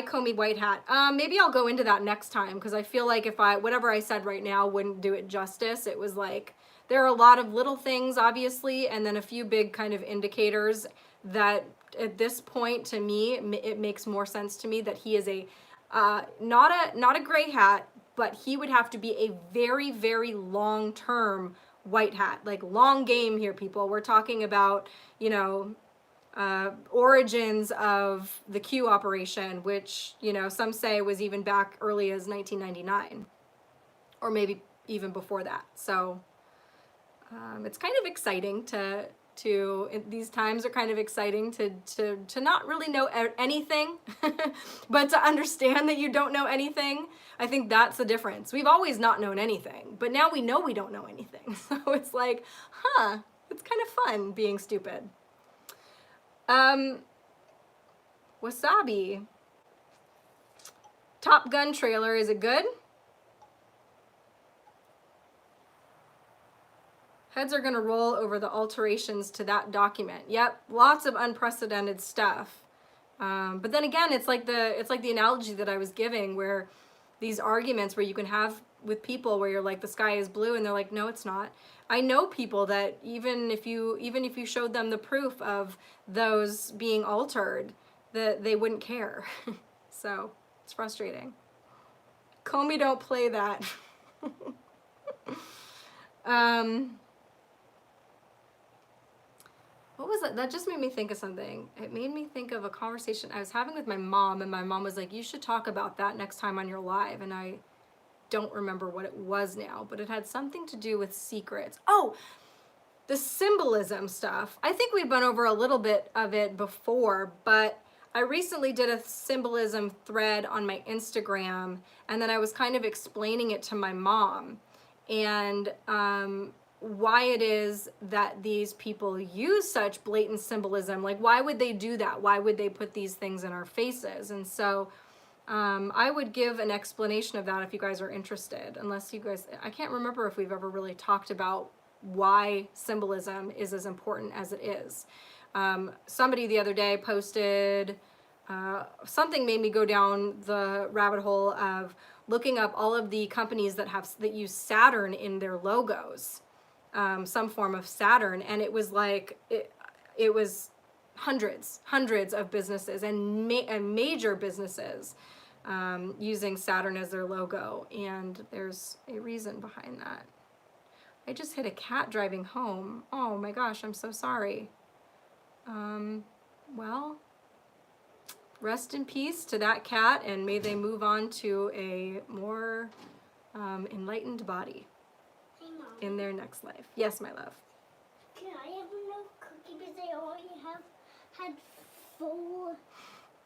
Comey white hat? Maybe I'll go into that next time, because I feel like if whatever I said right now wouldn't do it justice. It was like, there are a lot of little things, obviously, and then a few big kind of indicators that at this point, to me, it makes more sense to me that he is not a gray hat, but he would have to be a very, very long-term white hat, like long game here, people. We're talking about, origins of the Q operation, which, some say was even back early as 1999, or maybe even before that. So it's kind of exciting these times are kind of exciting to not really know anything, but to understand that you don't know anything. I think that's the difference. We've always not known anything, but now we know we don't know anything. So it's like, it's kind of fun being stupid. Wasabi. Top Gun trailer, is it good? Heads are going to roll over the alterations to that document. Yep, lots of unprecedented stuff. But then again, it's like the analogy that I was giving, where these arguments where you can have with people where you're like, the sky is blue, and they're like, no, it's not. I know people that even if you showed them the proof of those being altered, that they wouldn't care. So it's frustrating. Comey, don't play that. What was that? That just made me think of something. It made me think of a conversation I was having with my mom, and my mom was like, you should talk about that next time on your live. And I don't remember what it was now, but it had something to do with secrets. Oh, the symbolism stuff. I think we've been over a little bit of it before, but I recently did a symbolism thread on my Instagram, and then I was kind of explaining it to my mom, and why it is that these people use such blatant symbolism. Like, why would they do that? Why would they put these things in our faces? And so I would give an explanation of that if you guys are interested, unless you guys, I can't remember if we've ever really talked about why symbolism is as important as it is. Somebody the other day posted, something made me go down the rabbit hole of looking up all of the companies that use Saturn in their logos, some form of Saturn, and it was like, it was hundreds of businesses and major businesses using Saturn as their logo, and there's a reason behind that. I just hit a cat driving home. Oh my gosh, I'm so sorry. Well, rest in peace to that cat, and may they move on to a more enlightened body Hey, Mom. in their next life. Yes, my love. Can I have another cookie because I only had 4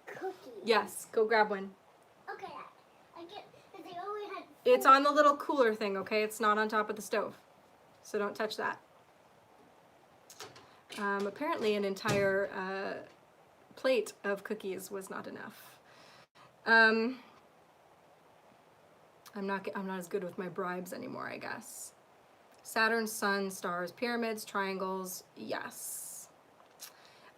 cookies? Yes, go grab one. Okay, I get because I only had 4. It's on the little cooler thing, okay? It's not on top of the stove, so don't touch that. Apparently an entire plate of cookies was not enough. I'm not as good with my bribes anymore, I guess. Saturn, sun, stars, pyramids, triangles, yes.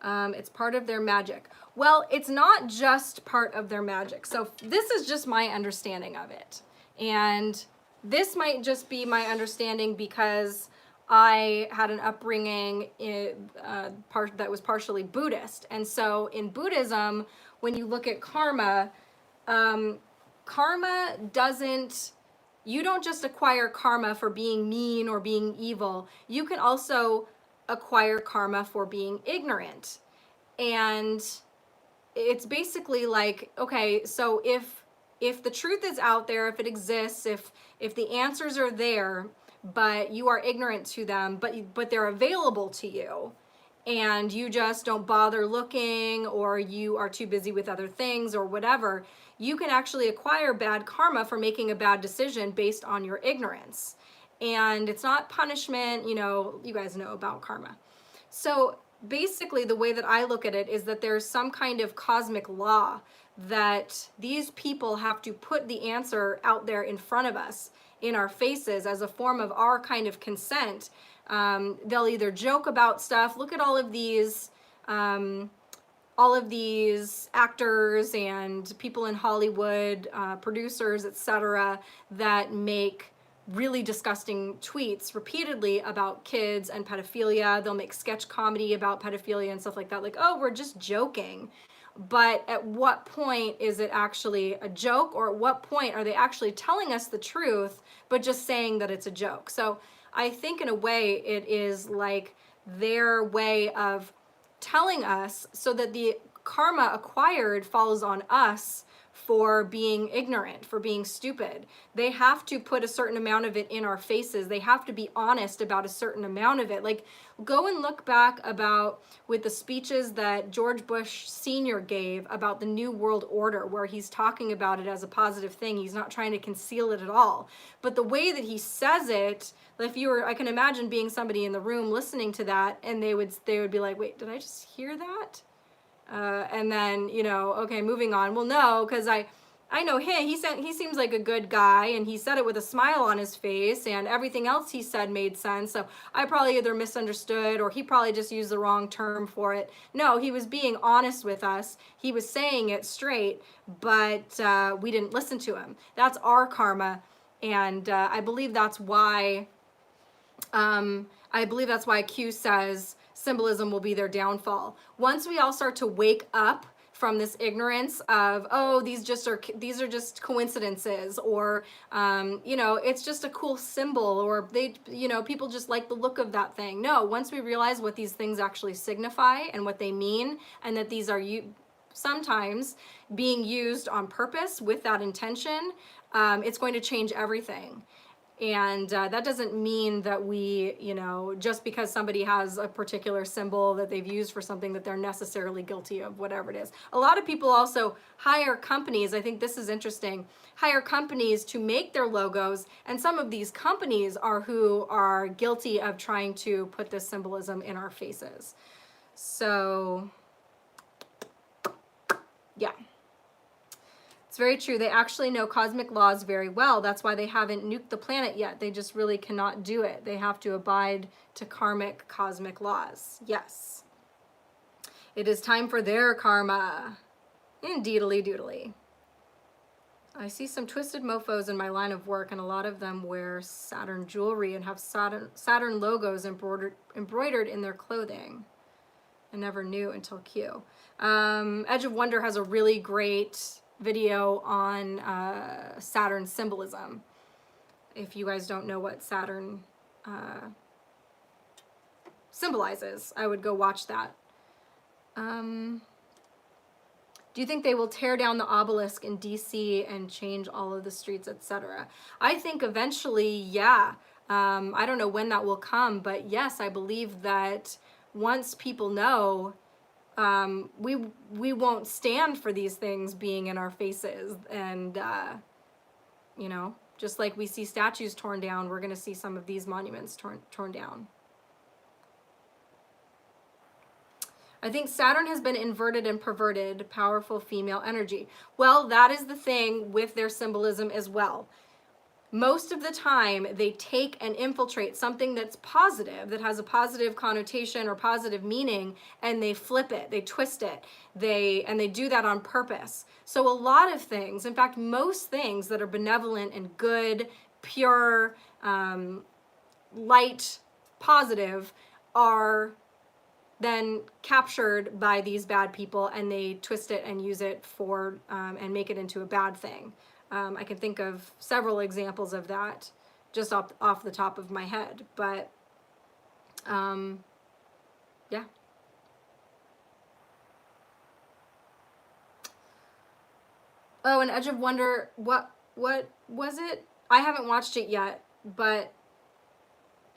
It's part of their magic. Well, it's not just part of their magic. So this is just my understanding of it. And this might just be my understanding because I had an upbringing that was partially Buddhist. And so in Buddhism, when you look at karma, karma doesn't, you don't just acquire karma for being mean or being evil. You can also acquire karma for being ignorant. And it's basically like, okay, so if the truth is out there, if it exists, if the answers are there, but you are ignorant to them, but they're available to you, and you just don't bother looking, or you are too busy with other things or whatever, you can actually acquire bad karma for making a bad decision based on your ignorance. And it's not punishment, you know, you guys know about karma. So basically the way that I look at it is that there's some kind of cosmic law that these people have to put the answer out there in front of us, in our faces, as a form of our kind of consent. They'll either joke about stuff. Look at all of these actors and people in Hollywood, producers, etc., that make really disgusting tweets repeatedly about kids and pedophilia. They'll make sketch comedy about pedophilia and stuff like that. Like, oh, we're just joking. But at what point is it actually a joke, or at what point are they actually telling us the truth, but just saying that it's a joke? So I think in a way it is like their way of telling us so that the karma acquired falls on us for being ignorant, for being stupid. They have to put a certain amount of it in our faces. They have to be honest about a certain amount of it. Like, go and look back about with the speeches that George Bush Sr. gave about the New World Order, where he's talking about it as a positive thing. He's not trying to conceal it at all. But the way that he says it, if you were, I can imagine being somebody in the room listening to that, and they would be like, wait, did I just hear that? And then, you know, okay, moving on. Well, no, because I know him. He seems like a good guy, and he said it with a smile on his face, and everything else he said made sense. So I probably either misunderstood, or he probably just used the wrong term for it. No, he was being honest with us. He was saying it straight, but we didn't listen to him. That's our karma, and I believe that's why. Q says symbolism will be their downfall. Once we all start to wake up from this ignorance of, oh, these are just coincidences, or you know, it's just a cool symbol, or they, you know, people just like the look of that thing. No, once we realize what these things actually signify and what they mean, and that these are sometimes being used on purpose with that intention, it's going to change everything. And that doesn't mean that we, just because somebody has a particular symbol that they've used for something, that they're necessarily guilty of whatever it is. A lot of people also hire companies, I think this is interesting, hire companies to make their logos, and some of these companies are who are guilty of trying to put this symbolism in our faces. So, yeah. It's very true. They actually know cosmic laws very well. That's why they haven't nuked the planet yet. They just really cannot do it. They have to abide to karmic cosmic laws. Yes. It is time for their karma. Indeedly doodly. I see some twisted mofos in my line of work, and a lot of them wear Saturn jewelry and have Saturn logos embroidered in their clothing. I never knew until Q. Edge of Wonder has a really great video on Saturn symbolism. If you guys don't know what Saturn symbolizes, I would go watch that. Do you think they will tear down the obelisk in DC and change all of the streets, etc.? I think eventually, yeah. I don't know when that will come, but yes, I believe that once people know, we won't stand for these things being in our faces. And, just like we see statues torn down, we're going to see some of these monuments torn down. I think Saturn has been inverted and perverted, powerful female energy. Well, that is the thing with their symbolism as well. Most of the time, they take and infiltrate something that's positive, that has a positive connotation or positive meaning, and they flip it, they twist it, and they do that on purpose. So a lot of things, in fact, most things that are benevolent and good, pure, light, positive, are then captured by these bad people, and they twist it and use it for, and make it into a bad thing. I can think of several examples of that just off the top of my head, but yeah. Oh, and Edge of Wonder, what was it? I haven't watched it yet, but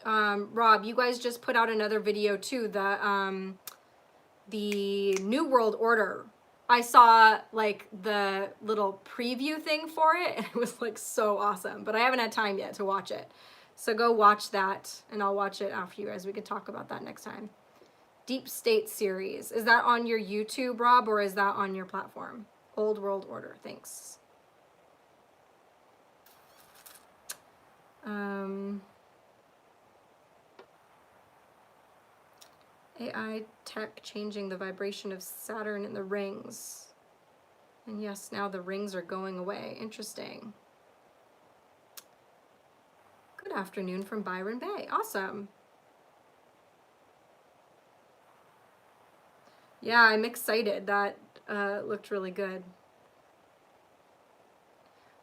Rob, you guys just put out another video too, the New World Order. I saw like the little preview thing for it, and it was like so awesome, but I haven't had time yet to watch it. So go watch that, and I'll watch it after you guys. We can talk about that next time. Deep State series. Is that on your YouTube, Rob, or is that on your platform? Old World Order, thanks. AI tech changing the vibration of Saturn in the rings. And yes, now the rings are going away. Interesting. Good afternoon from Byron Bay. Awesome. Yeah, I'm excited. That looked really good.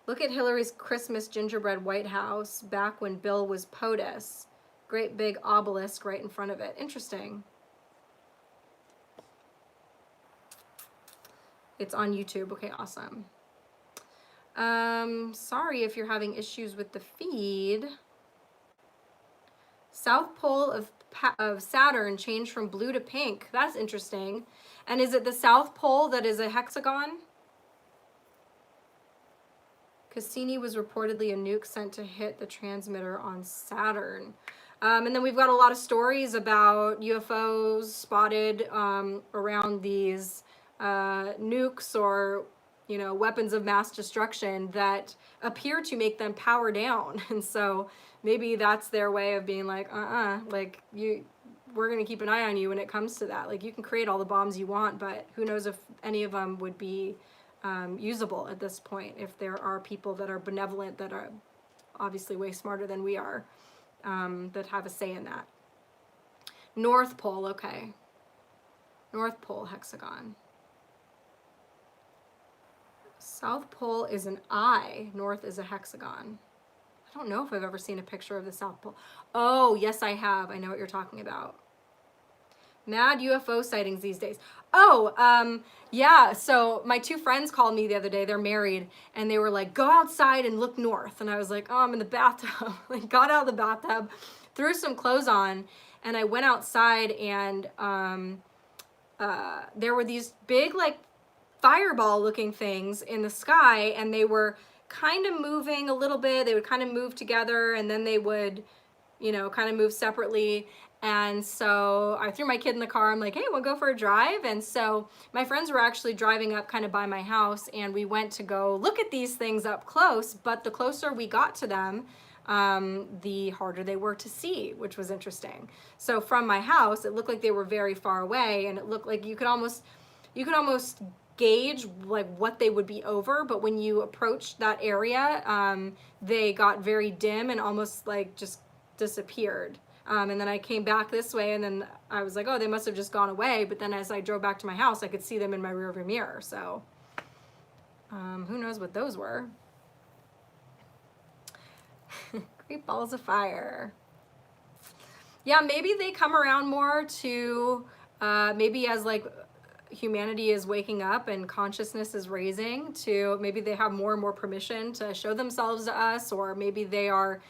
Look at Hillary's Christmas gingerbread White House back when Bill was POTUS. Great big obelisk right in front of it. Interesting. It's on YouTube. Okay, awesome. Sorry if you're having issues with the feed. South pole of Saturn changed from blue to pink. That's interesting. And is it the South Pole that is a hexagon? Cassini was reportedly a nuke sent to hit the transmitter on Saturn. And then we've got a lot of stories about UFOs spotted around these nukes or, weapons of mass destruction that appear to make them power down. And so maybe that's their way of being like, like we're going to keep an eye on you when it comes to that. Like, you can create all the bombs you want, but who knows if any of them would be usable at this point, if there are people that are benevolent, that are obviously way smarter than we are, that have a say in that. North Pole, okay. North Pole hexagon. South Pole is an eye, North is a hexagon. I don't know if I've ever seen a picture of the South Pole. Oh, yes, I have. I know what you're talking about. Mad UFO sightings these days. Oh, yeah. So my two friends called me the other day. They're married, and they were like, "Go outside and look north." And I was like, "Oh, I'm in the bathtub." Like, got out of the bathtub, threw some clothes on, and I went outside, and there were these big, like, fireball-looking things in the sky, and they were kind of moving a little bit. They would kind of move together, and then they would, you know, kind of move separately. And so I threw my kid in the car. I'm like, "Hey, we'll go for a drive." And so my friends were actually driving up kind of by my house, and we went to go look at these things up close. But the closer we got to them, the harder they were to see, which was interesting. So from my house, it looked like they were very far away, and it looked like you could almost gauge like what they would be over, but when you approached that area, they got very dim and almost like just disappeared. And then I came back this way, and then I was like, "Oh, they must have just gone away." But then as I drove back to my house, I could see them in my rearview mirror. So who knows what those were? Great balls of fire. Yeah, maybe they come around more to maybe as like humanity is waking up and consciousness is raising, to maybe they have more and more permission to show themselves to us, or maybe they are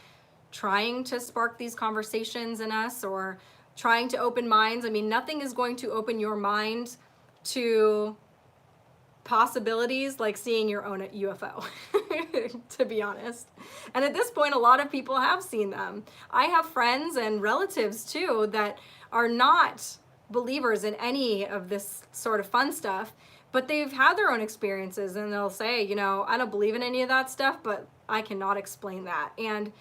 trying to spark these conversations in us, or trying to open minds. I mean, nothing is going to open your mind to possibilities like seeing your own UFO, to be honest. And at this point, a lot of people have seen them. I have friends and relatives too that are not believers in any of this sort of fun stuff, but they've had their own experiences, and they'll say, you know, "I don't believe in any of that stuff, but I cannot explain that." And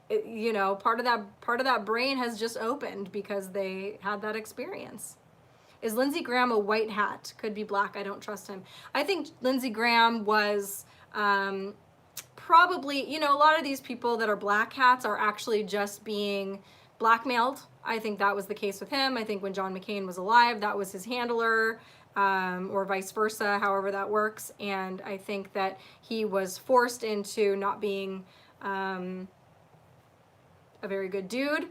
it, you know, part of that brain has just opened because they had that experience. Is Lindsey Graham a white hat? Could be black. I don't trust him. I think Lindsey Graham was probably, you know, a lot of these people that are black hats are actually just being blackmailed. I think that was the case with him. I think when John McCain was alive, that was his handler, or vice versa, however that works. And I think that he was forced into not being a very good dude.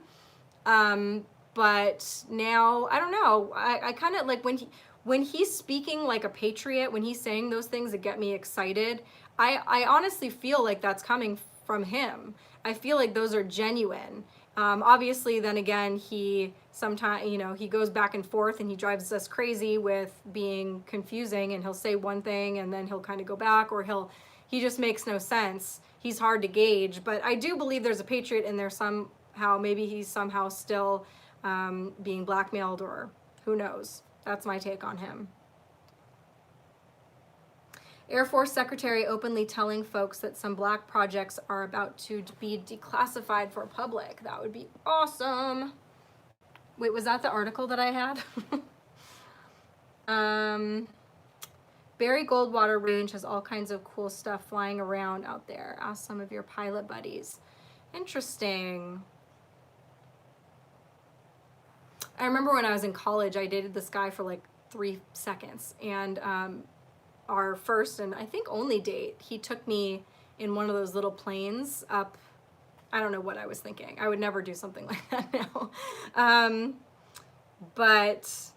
But now, I don't know. I kind of like when he's speaking like a patriot, when he's saying those things that get me excited, I honestly feel like that's coming from him. I feel like those are genuine. Obviously, then again, he sometimes, you know, he goes back and forth, and he drives us crazy with being confusing, and he'll say one thing and then he'll kind of go back, or he just makes no sense. He's hard to gauge, but I do believe there's a patriot in there somehow. Maybe he's somehow still being blackmailed, or who knows. That's my take on him. Air Force Secretary openly telling folks that some black projects are about to be declassified for public. That would be awesome. Wait, was that the article that I had? Barry Goldwater Range has all kinds of cool stuff flying around out there. Ask some of your pilot buddies. Interesting. I remember when I was in college, I dated this guy for like 3 seconds, and our first and I think only date, he took me in one of those little planes up. I don't know what I was thinking. I would never do something like that now. But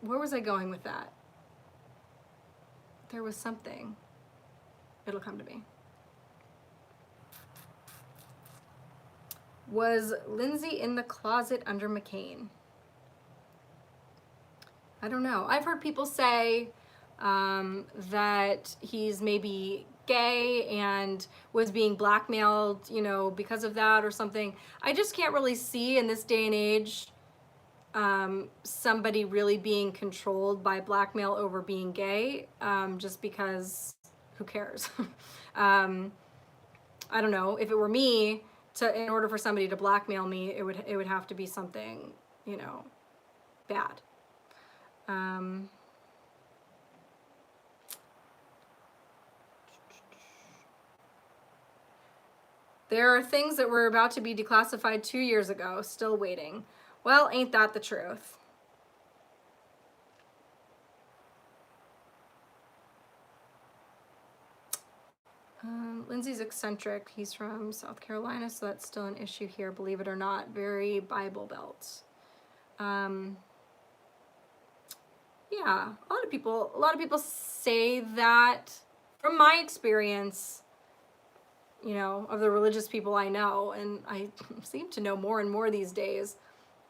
where was I going with that? There was something. It'll come to me. Was Lindsey in the closet under McCain? I don't know. I've heard people say that he's maybe gay and was being blackmailed, you know, because of that or something. I just can't really see in this day and age somebody really being controlled by blackmail over being gay, just because who cares? I don't know. If it were me, in order for somebody to blackmail me, it would have to be something, you know, bad. There are things that were about to be declassified 2 years ago, still waiting. Well, ain't that the truth? Lindsey's eccentric. He's from South Carolina, so that's still an issue here, believe it or not. Very Bible Belt. Yeah, a lot of people say that. From my experience, you know, of the religious people I know, and I seem to know more and more these days,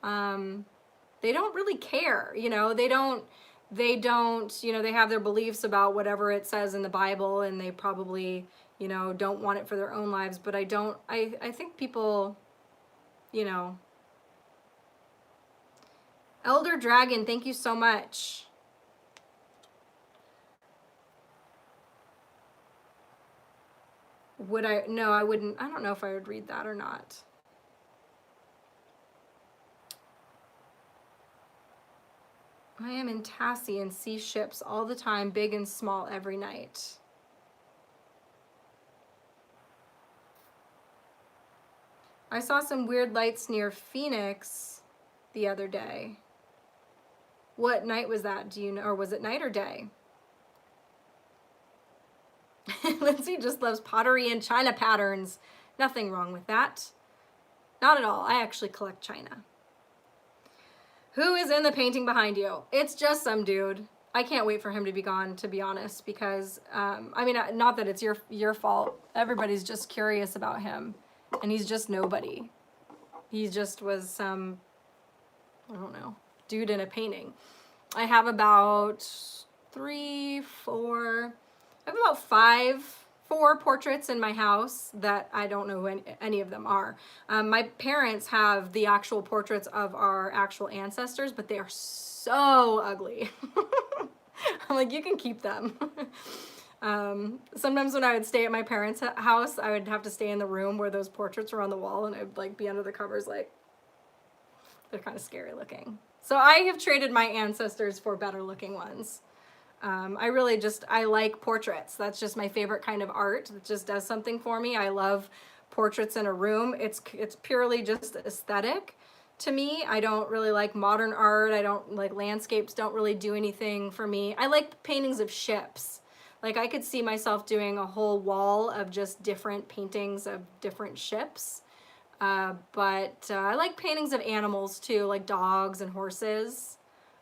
they don't really care, you know, they don't, you know, they have their beliefs about whatever it says in the Bible, and they probably, you know, don't want it for their own lives, but I think people, you know. Elder Dragon, thank you so much. Would I? No, I wouldn't. I don't know if I would read that or not. I am in Tassie and see ships all the time, big and small, every night. I saw some weird lights near Phoenix the other day. What night was that? Do you know? Or was it night or day? Lindsay just loves pottery and china patterns. Nothing wrong with that. Not at all. I actually collect china. Who is in the painting behind you? It's just some dude. I can't wait for him to be gone, to be honest, because, I mean, not that it's your fault. Everybody's just curious about him, and he's just nobody. He just was some, I don't know, dude in a painting. I have about 4 portraits in my house that I don't know who any of them are. My parents have the actual portraits of our actual ancestors, but they are so ugly. I'm like, you can keep them. Sometimes when I would stay at my parents' house, I would have to stay in the room where those portraits were on the wall, and I'd like be under the covers, like, they're kind of scary looking. So I have traded my ancestors for better looking ones. I like portraits. That's just my favorite kind of art. It just does something for me. I love portraits in a room. It's purely just aesthetic to me. I don't really like modern art. I don't like landscapes, don't really do anything for me. I like paintings of ships. Like I could see myself doing a whole wall of just different paintings of different ships. But I like paintings of animals too, like dogs and horses.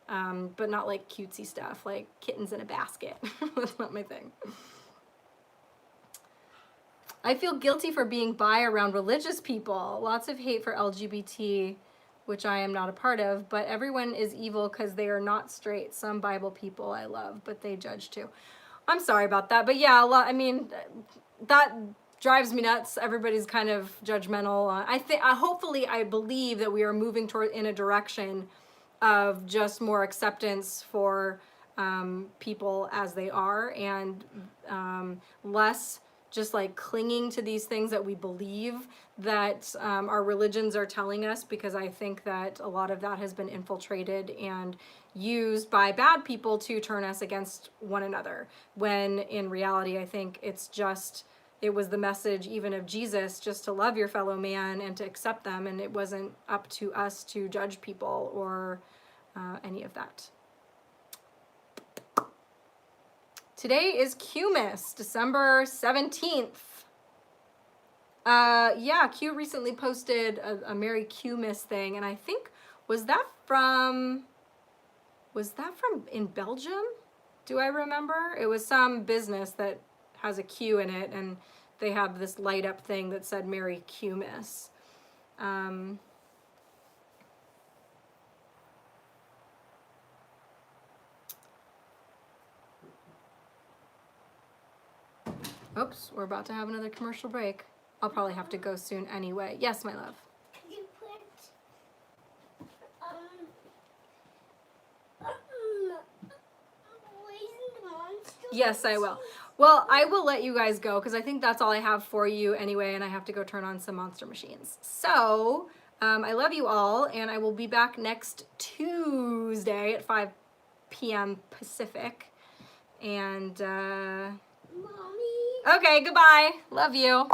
But not like cutesy stuff, like kittens in a basket. That's not my thing. I feel guilty for being bi around religious people. Lots of hate for LGBT, which I am not a part of, but everyone is evil because they are not straight. Some Bible people I love, but they judge too. I'm sorry about that, but yeah, I mean, that drives me nuts. Everybody's kind of judgmental. Hopefully, I believe that we are moving in a direction of just more acceptance for people as they are, and less just like clinging to these things that we believe that our religions are telling us, because I think that a lot of that has been infiltrated and used by bad people to turn us against one another, when in reality I think it was the message even of Jesus, just to love your fellow man and to accept them, and it wasn't up to us to judge people or any of that. Today is Q-Miss, December 17th. Yeah, Q recently posted a Merry Q-Miss thing, and I think, was that from in Belgium? Do I remember? It was some business that has a Q in it, and they have this light up thing that said Merry Q-Miss. Oops, we're about to have another commercial break. I'll probably have to go soon anyway. Yes, my love. Could you put Raising the Monsters? Yes, I will. Well, I will let you guys go because I think that's all I have for you anyway, and I have to go turn on some monster machines. So, I love you all, and I will be back next Tuesday at 5 p.m. Pacific. And, Mommy. okay, goodbye. Love you.